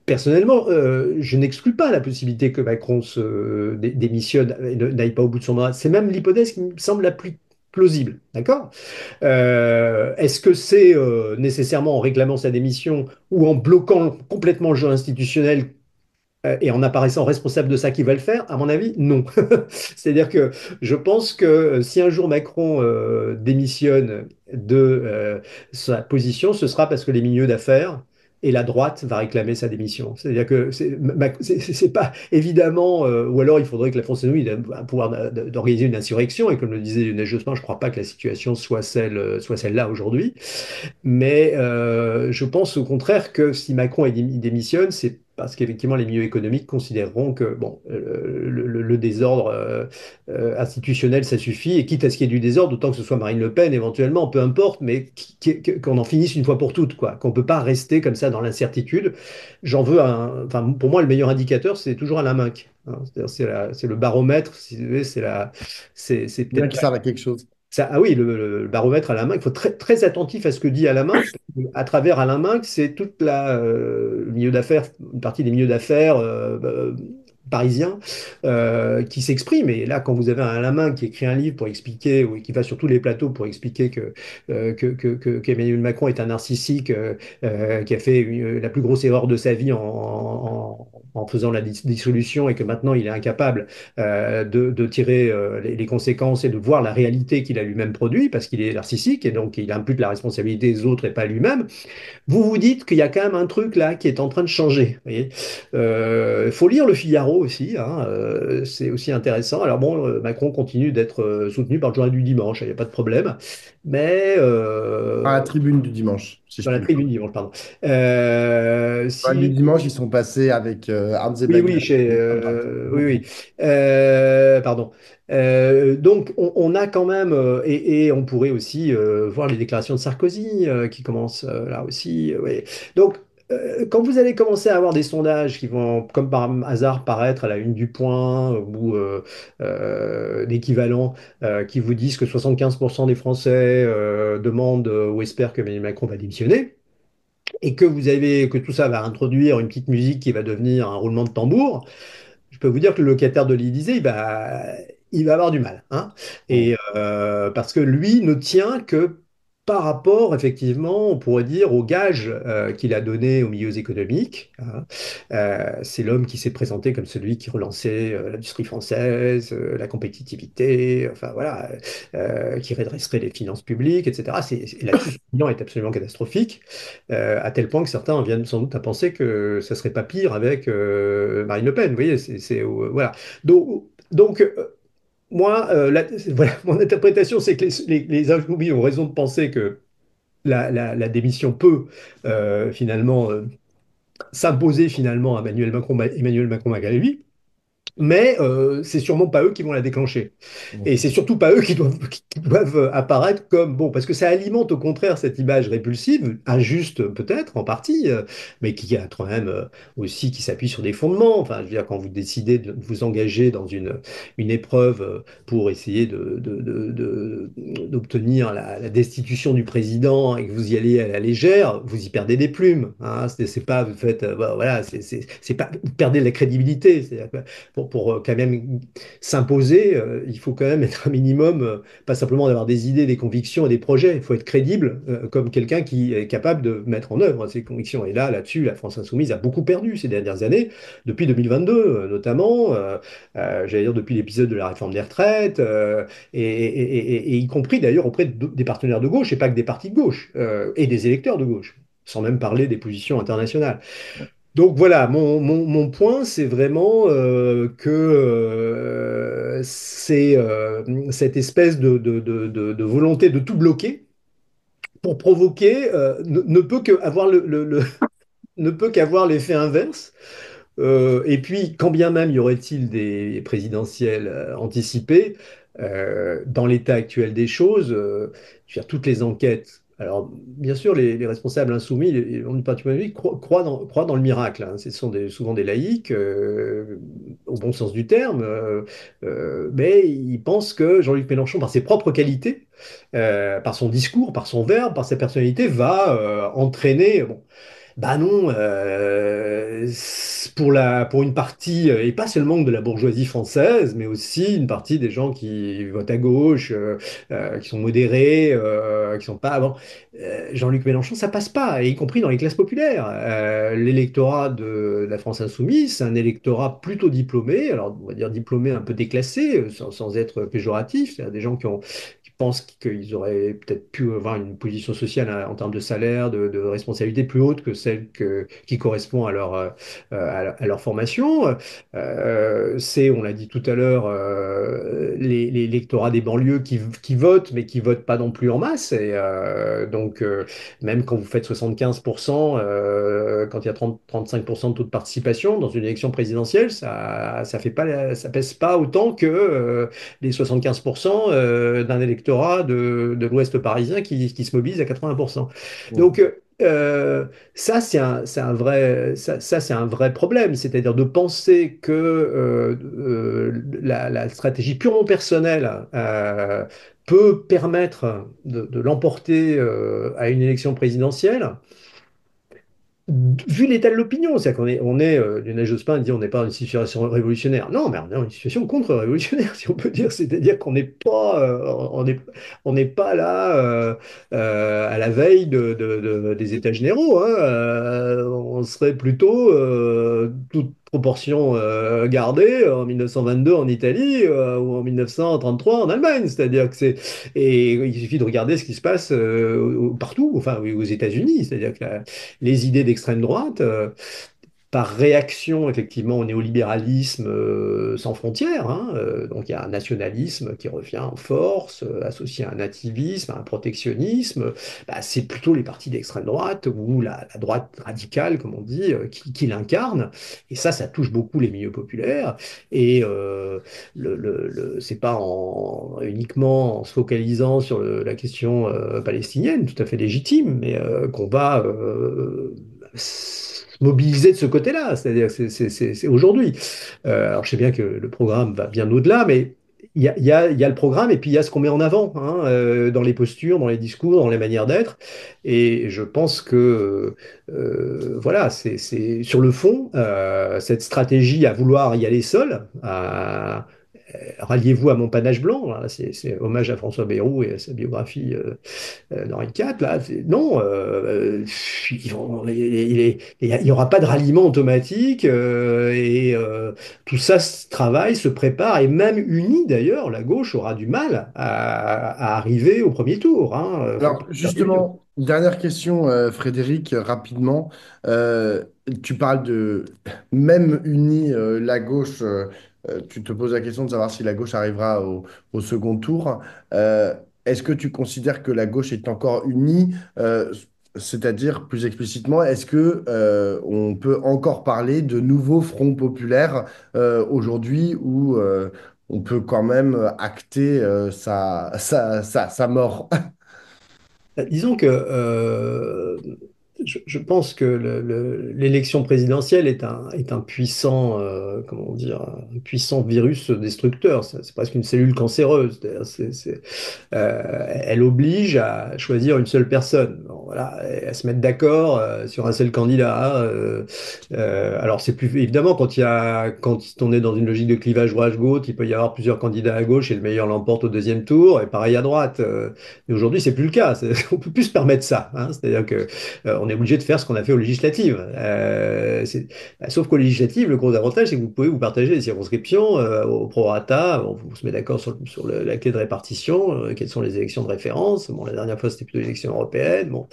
Personnellement, je n'exclus pas la possibilité que Macron se démissionne et n'aille pas au bout de son mandat. C'est même l'hypothèse qui me semble la plus plausible. D'accord? Est-ce que c'est nécessairement en réclamant sa démission ou en bloquant complètement le jeu institutionnel et en apparaissant responsable de ça qui va le faire? À mon avis, non. C'est-à-dire que je pense que si un jour Macron démissionne de sa position, ce sera parce que les milieux d'affaires et la droite va réclamer sa démission. C'est-à-dire que c'est pas évidemment, ou alors il faudrait que la France Insoumise ait un pouvoir d'organiser une insurrection, et comme le disait Lionel Jospin, je ne crois pas que la situation soit celle-là aujourd'hui. Mais je pense au contraire que si Macron il démissionne, c'est parce qu'effectivement les milieux économiques considéreront que bon, le désordre institutionnel, ça suffit, et quitte à ce qu'il y ait du désordre, autant que ce soit Marine Le Pen éventuellement, peu importe, mais qu'on en finisse une fois pour toutes, quoi, qu'on ne peut pas rester comme ça dans l'incertitude. Enfin, pour moi, le meilleur indicateur, c'est toujours Alain Minc. Hein. C'est-à-dire, c'est le baromètre, si vous voulez, c'est Bien peut-être qui servent à quelque chose. ah oui, le baromètre à la main, il faut être très, très attentif à ce que dit Alain Minc. À travers Alain Minc, c'est toute le milieu d'affaires, une partie des milieux d'affaires parisiens qui s'expriment. Et là, quand vous avez un Alain Minc qui écrit un livre pour expliquer, ou qui va sur tous les plateaux pour expliquer qu'Emmanuel Macron est un narcissique qui a fait la plus grosse erreur de sa vie en faisant la dissolution, et que maintenant il est incapable de tirer les conséquences et de voir la réalité qu'il a lui-même produit, parce qu'il est narcissique et donc il impute la responsabilité des autres et pas lui-même. Vous vous dites qu'il y a quand même un truc là qui est en train de changer. Il faut lire Le Figaro aussi, hein, c'est aussi intéressant. Alors bon, Macron continue d'être soutenu par le journal du dimanche, il n'y a pas de problème, mais À la tribune du dimanche, si je dans la puis me permettre. tribune du dimanche, pardon. Du Si dimanche, ils sont passés avec Armze Oui, Bagler. oui, oui, oui. Pardon. Donc, on a quand même, et on pourrait aussi voir les déclarations de Sarkozy qui commencent là aussi. Oui. Donc, quand vous allez commencer à avoir des sondages qui vont, comme par hasard, paraître à la une du Point ou d'équivalent, qui vous disent que 75% des Français demandent ou espèrent que Emmanuel Macron va démissionner, et que tout ça va introduire une petite musique qui va devenir un roulement de tambour, je peux vous dire que le locataire de l'Élysée, il va avoir du mal, hein. Et parce que lui ne tient que par rapport, effectivement, on pourrait dire, aux gages qu'il a donnés aux milieux économiques, hein. C'est l'homme qui s'est présenté comme celui qui relançait l'industrie française, la compétitivité, enfin voilà, qui redresserait les finances publiques, etc. Là-dessus, ce bilan est absolument catastrophique, à tel point que certains viennent sans doute à penser que ça serait pas pire avec Marine Le Pen. Vous voyez, voilà. Donc, moi, voilà, mon interprétation, c'est que les insoumis ont raison de penser que la démission peut finalement s'imposer finalement à Emmanuel Macron malgré lui. Mais c'est sûrement pas eux qui vont la déclencher. Et c'est surtout pas eux qui doivent apparaître comme bon, parce que ça alimente au contraire cette image répulsive, injuste peut-être en partie, mais qui a quand même aussi qui s'appuie sur des fondements. Enfin, je veux dire, quand vous décidez de vous engager dans une épreuve pour essayer d'obtenir la destitution du président et que vous y allez à la légère, vous y perdez des plumes. Hein. C'est pas, vous faites, voilà, c'est pas, vous perdez de la crédibilité. C'est-à-dire que pour quand même s'imposer, il faut quand même être un minimum, pas simplement d'avoir des idées, des convictions et des projets. Il faut être crédible comme quelqu'un qui est capable de mettre en œuvre ses convictions. Et là, là-dessus, la France Insoumise a beaucoup perdu ces dernières années, depuis 2022 notamment, j'allais dire depuis l'épisode de la réforme des retraites, et y compris d'ailleurs auprès des partenaires de gauche, et pas que des partis de gauche, et des électeurs de gauche, sans même parler des positions internationales. Donc voilà, mon point, c'est vraiment que c'est cette espèce de volonté de tout bloquer pour provoquer ne peut qu'avoir ne peut qu'avoir l'effet inverse. Et puis, quand bien même y aurait-il des présidentielles anticipées, dans l'état actuel des choses, je veux dire, toutes les enquêtes. Alors, bien sûr, les responsables insoumis, on du Parti politique, croient dans le miracle. Hein. Ce sont souvent des laïcs, au bon sens du terme, mais ils pensent que Jean-Luc Mélenchon, par ses propres qualités, par son discours, par son verbe, par sa personnalité, va entraîner. Bon, bah non, pour une partie, et pas seulement de la bourgeoisie française, mais aussi une partie des gens qui votent à gauche, qui sont modérés, qui sont pas... Bon, Jean-Luc Mélenchon, ça passe pas, et y compris dans les classes populaires. L'électorat de la France insoumise, c'est un électorat plutôt diplômé, alors on va dire diplômé un peu déclassé, sans être péjoratif, c'est-à-dire des gens qui pensent qu'ils auraient peut-être pu avoir une position sociale en termes de salaire, de responsabilité plus haute que celle qui correspond à leur formation. C'est, on l'a dit tout à l'heure, les électorats des banlieues qui votent, mais qui votent pas non plus en masse. Et même quand vous faites 75%, quand il y a 35% de taux de participation dans une élection présidentielle, ça fait pas, ça pèse pas autant que les 75% d'un électorat de l'Ouest parisien qui se mobilise à 80%. Donc, ça, c'est un vrai, c'est un vrai problème, c'est-à-dire de penser que la stratégie purement personnelle peut permettre de l'emporter à une élection présidentielle. Vu l'état de l'opinion, c'est-à-dire on est Lionel Jospin dit on n'est pas dans une situation révolutionnaire. Non, mais on est dans une situation contre-révolutionnaire, si on peut dire. C'est-à-dire qu'on n'est pas, on n'est pas là à la veille des États généraux. Hein. On serait plutôt, toute proportion gardée, en 1922 en Italie ou en 1933 en Allemagne. C'est-à-dire que c'est et il suffit de regarder ce qui se passe partout, enfin oui, aux États-Unis. C'est-à-dire que les idées d'extrême droite, par réaction effectivement au néolibéralisme sans frontières. Hein, donc il y a un nationalisme qui revient en force, associé à un nativisme, à un protectionnisme. Bah, c'est plutôt les partis d'extrême droite ou la droite radicale, comme on dit, qui l'incarnent. Et ça touche beaucoup les milieux populaires. Et c'est pas uniquement en se focalisant sur la question palestinienne, tout à fait légitime, mais qu'on va mobiliser de ce côté-là, c'est-à-dire que c'est aujourd'hui. Alors je sais bien que le programme va bien au-delà, mais il y a le programme et puis il y a ce qu'on met en avant hein, dans les postures, dans les discours, dans les manières d'être. Et je pense que voilà, sur le fond, cette stratégie à vouloir y aller seul, ralliez-vous à mon panache blanc, là, c'est hommage à François Bayrou et à sa biographie d'Henri IV, là, non, il y aura pas de ralliement automatique et tout ça se travaille, se prépare et même uni d'ailleurs, la gauche aura du mal à arriver au premier tour. Hein, faut Alors, pas se faire d'illusions. justement, dernière question, Frédéric, rapidement. Euh, Tu parles de même unie la gauche. Tu te poses la question de savoir si la gauche arrivera au second tour. Est-ce que tu considères que la gauche est encore unie? C'est-à-dire, plus explicitement, est-ce que on peut encore parler de nouveaux fronts populaires aujourd'hui où on peut quand même acter sa mort? Disons que je pense que l'élection présidentielle est un puissant, comment dire, un puissant virus destructeur. C'est presque une cellule cancéreuse. C'est-à-dire, elle oblige à choisir une seule personne. Bon, voilà, et à se mettre d'accord sur un seul candidat. Alors c'est plus évidemment quand on est dans une logique de clivage droite-gauche, il peut y avoir plusieurs candidats à gauche et le meilleur l'emporte au deuxième tour, et pareil à droite. Mais aujourd'hui, c'est plus le cas. On peut plus se permettre ça, hein. C'est-à-dire que on est obligé de faire ce qu'on a fait aux législatives. Sauf qu'aux législatives, le gros avantage, c'est que vous pouvez vous partager les circonscriptions au prorata. On se met d'accord sur la clé de répartition, quelles sont les élections de référence. Bon, la dernière fois, c'était plutôt l'élection européenne. Bon.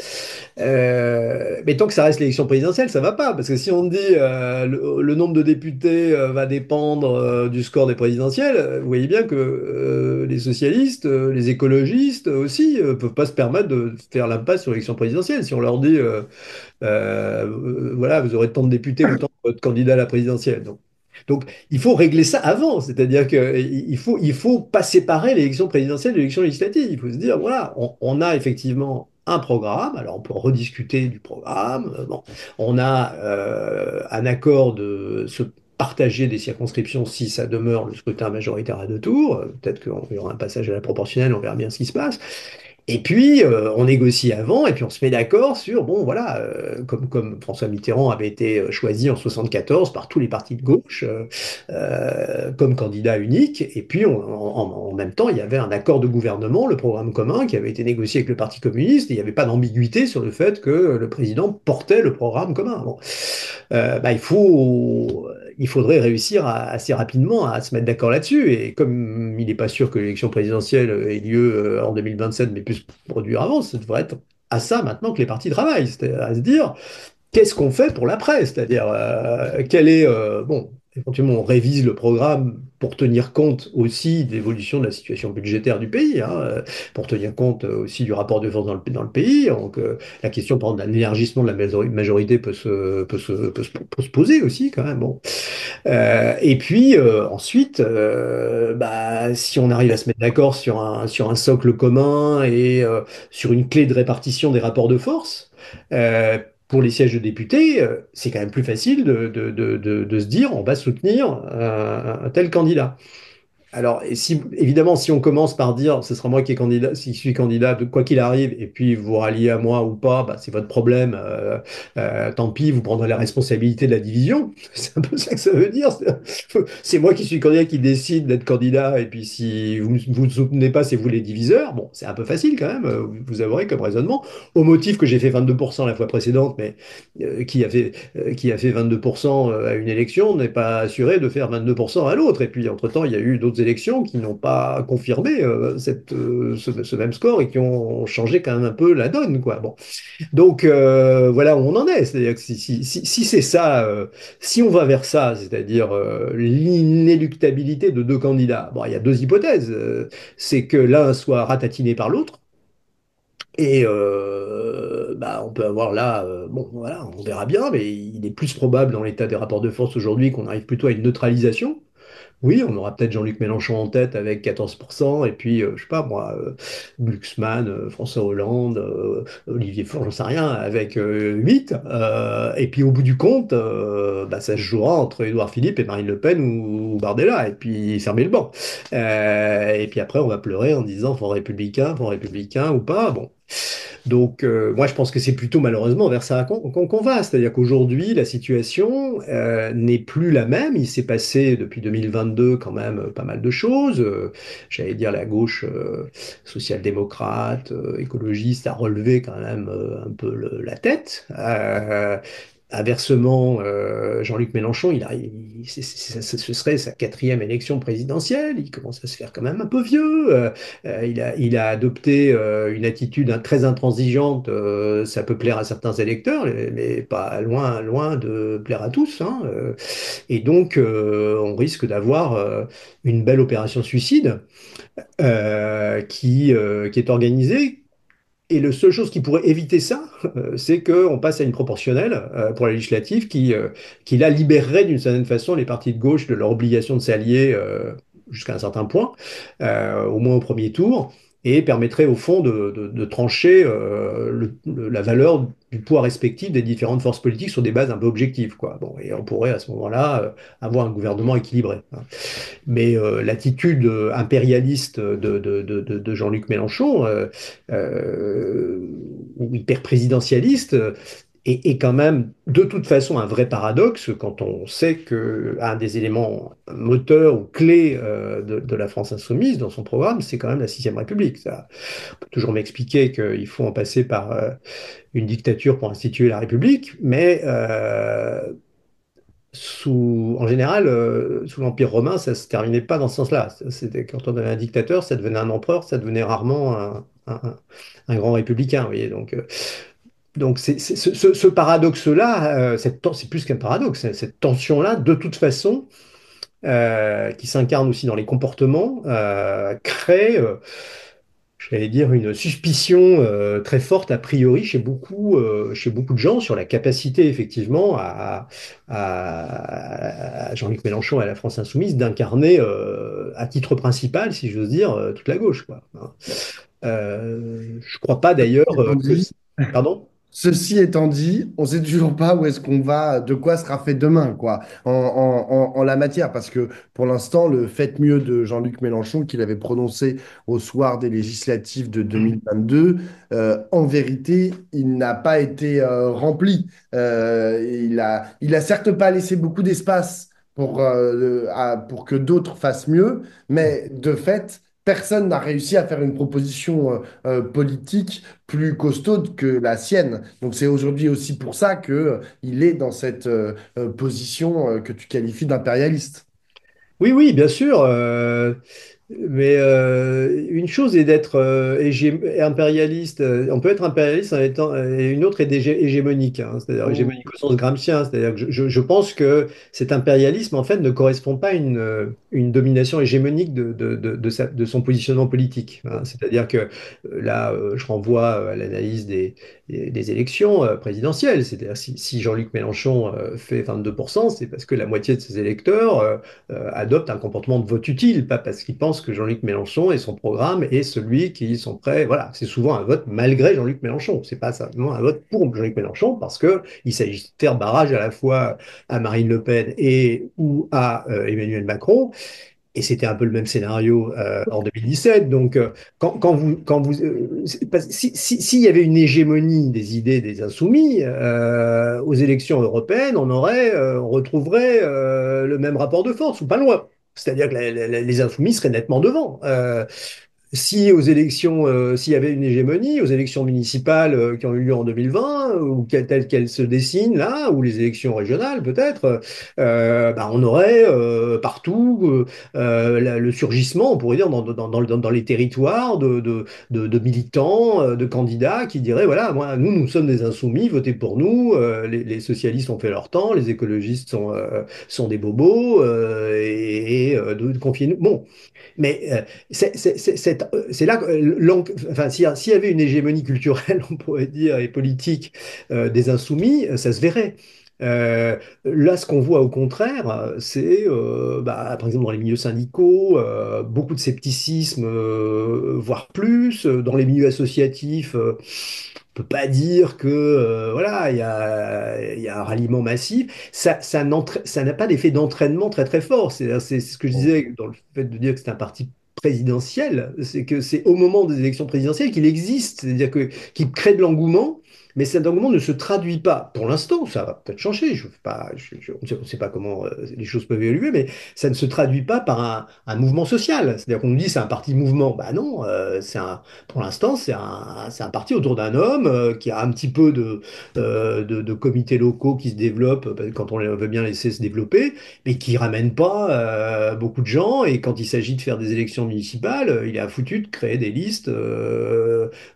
Mais tant que ça reste l'élection présidentielle, ça va pas. Parce que si on dit le nombre de députés va dépendre du score des présidentielles, vous voyez bien que les socialistes, les écologistes aussi, peuvent pas se permettre de faire l'impasse sur l'élection présidentielle. Si on leur dit, voilà, vous aurez tant de députés ou tant de candidats à la présidentielle. Donc, il faut régler ça avant, c'est-à-dire qu'il faut pas séparer l'élection présidentielle de l'élection législative. Il faut se dire, voilà, on a effectivement un programme, alors on peut rediscuter du programme. Bon, on a un accord de se partager des circonscriptions si ça demeure le scrutin majoritaire à deux tours. Peut-être qu'il y aura un passage à la proportionnelle, on verra bien ce qui se passe. Et puis, on négocie avant, et puis on se met d'accord sur, bon, voilà, comme François Mitterrand avait été choisi en 74 par tous les partis de gauche comme candidat unique, et puis en même temps, il y avait un accord de gouvernement, le programme commun, qui avait été négocié avec le Parti communiste, et il n'y avait pas d'ambiguïté sur le fait que le président portait le programme commun. Bon. Bah, il faudrait réussir assez rapidement à se mettre d'accord là-dessus. Et comme il n'est pas sûr que l'élection présidentielle ait lieu en 2027, mais puisse se produire avant, ça devrait être à ça maintenant que les partis travaillent, c'est-à-dire à se dire qu'est-ce qu'on fait pour l'après? C'est-à-dire, quel est, bon, éventuellement, on révise le programme pour tenir compte aussi de l'évolution de la situation budgétaire du pays, hein, pour tenir compte aussi du rapport de force dans le pays. Donc, la question, par exemple, d'un élargissement de la majorité peut se poser aussi, quand même. Bon. Et puis, ensuite, bah, si on arrive à se mettre d'accord sur un socle commun et sur une clé de répartition des rapports de force, pour les sièges de députés, c'est quand même plus facile de se dire on va soutenir un tel candidat. Alors, et si, évidemment, si on commence par dire ce sera moi qui est candidat, si je suis candidat, de quoi qu'il arrive, et puis vous ralliez à moi ou pas, bah, c'est votre problème. Tant pis, vous prendrez la responsabilité de la division. C'est un peu ça que ça veut dire. C'est moi qui suis candidat qui décide d'être candidat, et puis si vous ne soutenez pas, c'est vous les diviseurs. Bon, c'est un peu facile quand même, vous avouerez comme raisonnement. Au motif que j'ai fait 22% la fois précédente, mais qui a fait 22% à une élection n'est pas assuré de faire 22% à l'autre. Et puis, entre-temps, il y a eu d'autres élections qui n'ont pas confirmé ce même score et qui ont changé quand même un peu la donne, quoi. Bon. Donc, voilà où on en est. C'est-à-dire que si c'est ça, si on va vers ça, c'est-à-dire l'inéluctabilité de deux candidats, bon, il y a deux hypothèses. C'est que l'un soit ratatiné par l'autre, et bah, on peut avoir là, bon voilà, on verra bien, mais il est plus probable dans l'état des rapports de force aujourd'hui qu'on arrive plutôt à une neutralisation. Oui, on aura peut-être Jean-Luc Mélenchon en tête avec 14%, et puis, je sais pas moi, Glucksmann, François Hollande, Olivier Faure, j'en sais rien, avec 8. Et puis au bout du compte, bah, ça se jouera entre Édouard Philippe et Marine Le Pen ou Bardella, et puis fermer le banc. Et puis après, on va pleurer en disant Front républicain ou pas. Bon. Donc, moi, je pense que c'est plutôt malheureusement vers ça qu'on va. C'est-à-dire qu'aujourd'hui, la situation n'est plus la même. Il s'est passé depuis 2022 quand même pas mal de choses. J'allais dire la gauche social-démocrate, écologiste a relevé quand même un peu la tête. Inversement, Jean-Luc Mélenchon, ce serait sa quatrième élection présidentielle. Il commence à se faire quand même un peu vieux. Il a adopté une attitude très intransigeante. Ça peut plaire à certains électeurs, mais pas loin, loin de plaire à tous, hein. Et donc, on risque d'avoir une belle opération suicide qui est organisée. Et la seule chose qui pourrait éviter ça, c'est qu'on passe à une proportionnelle pour la législative qui là libérerait d'une certaine façon les partis de gauche de leur obligation de s'allier jusqu'à un certain point, au moins au premier tour, et permettrait au fond de trancher la valeur du poids respectif des différentes forces politiques sur des bases un peu objectives, quoi. Bon, et on pourrait à ce moment-là avoir un gouvernement équilibré, hein. Mais l'attitude impérialiste de Jean-Luc Mélenchon, euh, ou hyper présidentialiste, est quand même de toute façon un vrai paradoxe quand on sait que un des éléments moteurs ou clés de la France insoumise dans son programme, c'est quand même la Sixième République. Ça, on peut toujours m'expliquer qu'il faut en passer par une dictature pour instituer la République, mais en général, sous l'Empire romain, ça se terminait pas dans ce sens-là. C'était quand on avait un dictateur, ça devenait un empereur, ça devenait rarement un grand républicain. Vous voyez, donc ce paradoxe-là, c'est plus qu'un paradoxe, cette tension-là, de toute façon, qui s'incarne aussi dans les comportements, crée, j'allais dire, une suspicion très forte a priori chez beaucoup de gens sur la capacité effectivement à Jean-Luc Mélenchon et à la France insoumise d'incarner à titre principal, si j'ose dire, toute la gauche, quoi, hein. Je crois pas d'ailleurs Étant que... dit, Pardon? Ceci étant dit, on ne sait toujours pas où est-ce qu'on va, de quoi sera fait demain, quoi, en la matière. Parce que pour l'instant, le fait mieux de Jean-Luc Mélenchon qu'il avait prononcé au soir des législatives de 2022, en vérité, il n'a pas été rempli. Il a certes pas laissé beaucoup d'espace pour que d'autres fassent mieux, mais de fait, personne n'a réussi à faire une proposition politique plus costaude que la sienne. Donc c'est aujourd'hui aussi pour ça que, il est dans cette position que tu qualifies d'impérialiste. Oui, oui, bien sûr. Mais une chose est d'être impérialiste. On peut être impérialiste en étant, et une autre est hégémonique, hein, c'est-à-dire Mm. hégémonique au sens gramscien. C'est-à-dire que je pense que cet impérialisme, en fait, ne correspond pas à une domination hégémonique de son positionnement politique, hein. C'est-à-dire que là, je renvoie à l'analyse des élections présidentielles. C'est-à-dire si Jean-Luc Mélenchon fait 22%, c'est parce que la moitié de ses électeurs adoptent un comportement de vote utile, pas parce qu'ils pensent que Jean-Luc Mélenchon et son programme est celui qui sont prêts. Voilà, c'est souvent un vote malgré Jean-Luc Mélenchon. C'est pas simplement un vote pour Jean-Luc Mélenchon parce que il s'agit de faire barrage à la fois à Marine Le Pen et ou à Emmanuel Macron. Et c'était un peu le même scénario en 2017. Donc, s'il y avait une hégémonie des idées des insoumis aux élections européennes, on retrouverait le même rapport de force, ou pas loin. C'est-à-dire que les insoumis seraient nettement devant. Si aux élections, s'il y avait une hégémonie aux élections municipales qui ont eu lieu en 2020, telles qu'elles se dessinent là, ou les élections régionales peut-être, bah, on aurait partout le surgissement, on pourrait dire, dans les territoires de militants, de candidats qui diraient, voilà, moi, nous sommes des insoumis, votez pour nous, les socialistes ont fait leur temps, les écologistes sont des bobos, confiez-nous. Bon. Mais c'est là que, enfin, s'il y avait une hégémonie culturelle, on pourrait dire, et politique des insoumis, ça se verrait. Là, ce qu'on voit au contraire, c'est, bah, par exemple, dans les milieux syndicaux, beaucoup de scepticisme, voire plus. Dans les milieux associatifs, on peut pas dire que voilà, il y a un ralliement massif. Ça n'a pas d'effet d'entraînement très très fort. C'est ce que je disais dans le fait de dire que c'est un parti présidentiel, c'est que c'est au moment des élections présidentielles qu'il existe, c'est-à-dire qu'il crée de l'engouement, mais cet engouement ne se traduit pas. Pour l'instant, ça va peut-être changer. On ne sait pas comment les choses peuvent évoluer, mais ça ne se traduit pas par un mouvement social. C'est-à-dire qu'on nous dit c'est un parti mouvement. Bah non, pour l'instant, c'est un parti autour d'un homme qui a un petit peu de comités locaux qui se développent quand on veut bien laisser se développer, mais qui ramène pas beaucoup de gens. Et quand il s'agit de faire des élections municipales, il est foutu de créer des listes,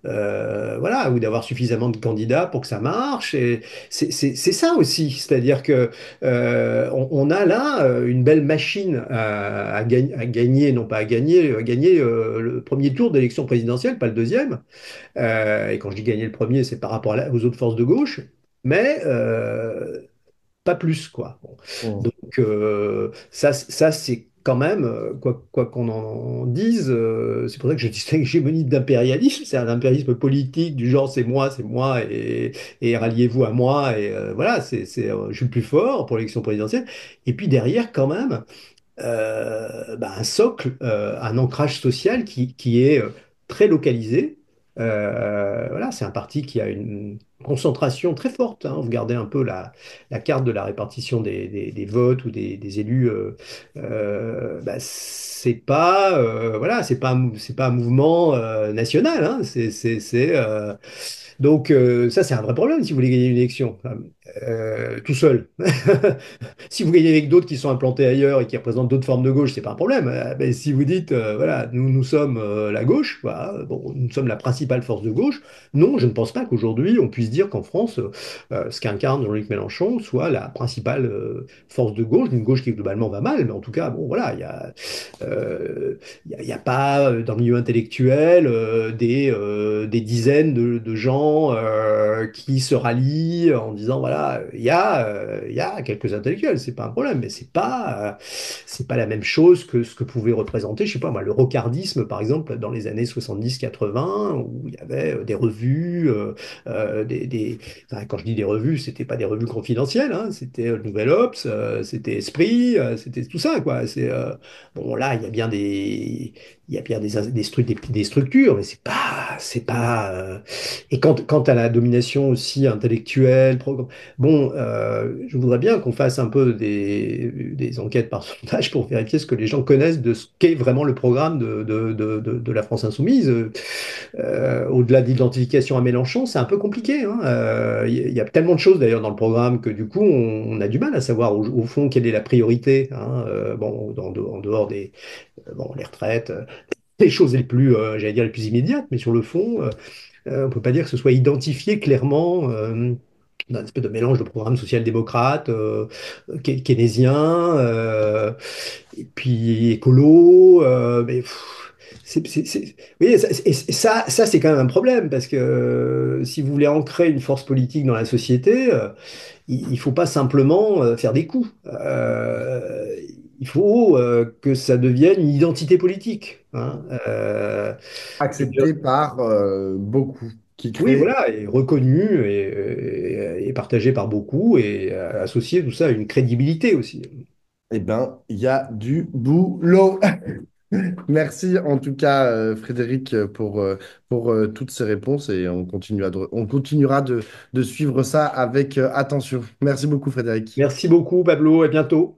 voilà, ou d'avoir suffisamment candidat pour que ça marche. Et c'est ça aussi, c'est-à-dire que on a là une belle machine à gagner, non pas à gagner le premier tour d'élection présidentielle, pas le deuxième. Et quand je dis gagner le premier, c'est par rapport aux autres forces de gauche, mais pas plus, quoi. Bon. Mm. Donc ça c'est quand même, quoi qu'on en dise, c'est pour ça que je distingue hégémonie d'impérialisme. C'est un impérialisme politique du genre c'est moi, et ralliez-vous à moi, et voilà, je suis le plus fort pour l'élection présidentielle. Et puis derrière, quand même, un socle, un ancrage social qui est très localisé. Voilà, c'est un parti qui a une concentration très forte, hein. Vous regardez un peu la carte de la répartition des votes ou des élus. C'est pas, voilà, c'est pas un mouvement national, hein. Donc ça, c'est un vrai problème si vous voulez gagner une élection, tout seul. Si vous gagnez avec d'autres qui sont implantés ailleurs et qui représentent d'autres formes de gauche, c'est pas un problème. Mais si vous dites, voilà, nous sommes la gauche, voilà, bon, nous sommes la principale force de gauche, non, je ne pense pas qu'aujourd'hui on puisse dire qu'en France, ce qu'incarne Jean-Luc Mélenchon soit la principale force de gauche, d'une gauche qui globalement va mal, mais en tout cas, bon, voilà, il y a pas dans le milieu intellectuel des dizaines de gens qui se rallient en disant, voilà, il y a quelques intellectuels, c'est pas un problème, mais c'est pas la même chose que ce que pouvait représenter, je sais pas moi, le rocardisme, par exemple, dans les années 70-80, où il y avait des revues, enfin, quand je dis des revues, c'était pas des revues confidentielles, hein, c'était Nouvel Obs, c'était Esprit, c'était tout ça, quoi. Bon, là, il y a bien des structures, mais c'est pas. Et quant à la domination aussi intellectuelle, bon, je voudrais bien qu'on fasse un peu des enquêtes par sondage pour vérifier ce que les gens connaissent de ce qu'est vraiment le programme de la France Insoumise. Au-delà de l'identification à Mélenchon, c'est un peu compliqué, hein. Il y a tellement de choses d'ailleurs dans le programme que du coup, on a du mal à savoir au fond quelle est la priorité, hein. Bon, en dehors bon, les retraites, les choses les plus, j'allais dire, les plus immédiates, mais sur le fond, on ne peut pas dire que ce soit identifié clairement. D'un espèce de mélange de programme social-démocrate, keynésien, et puis écolo, mais vous voyez, ça c'est quand même un problème, parce que si vous voulez ancrer une force politique dans la société, il ne faut pas simplement faire des coups. Il faut que ça devienne une identité politique, hein. Et Accepté par beaucoup, qui oui, crée, voilà, et reconnu et partagé par beaucoup, et associé tout ça à une crédibilité aussi. eh ben, il y a du boulot. Merci en tout cas, Frédéric, pour toutes ces réponses et on continuera de suivre ça avec attention. Merci beaucoup, Frédéric. Merci beaucoup, Pablo, à bientôt.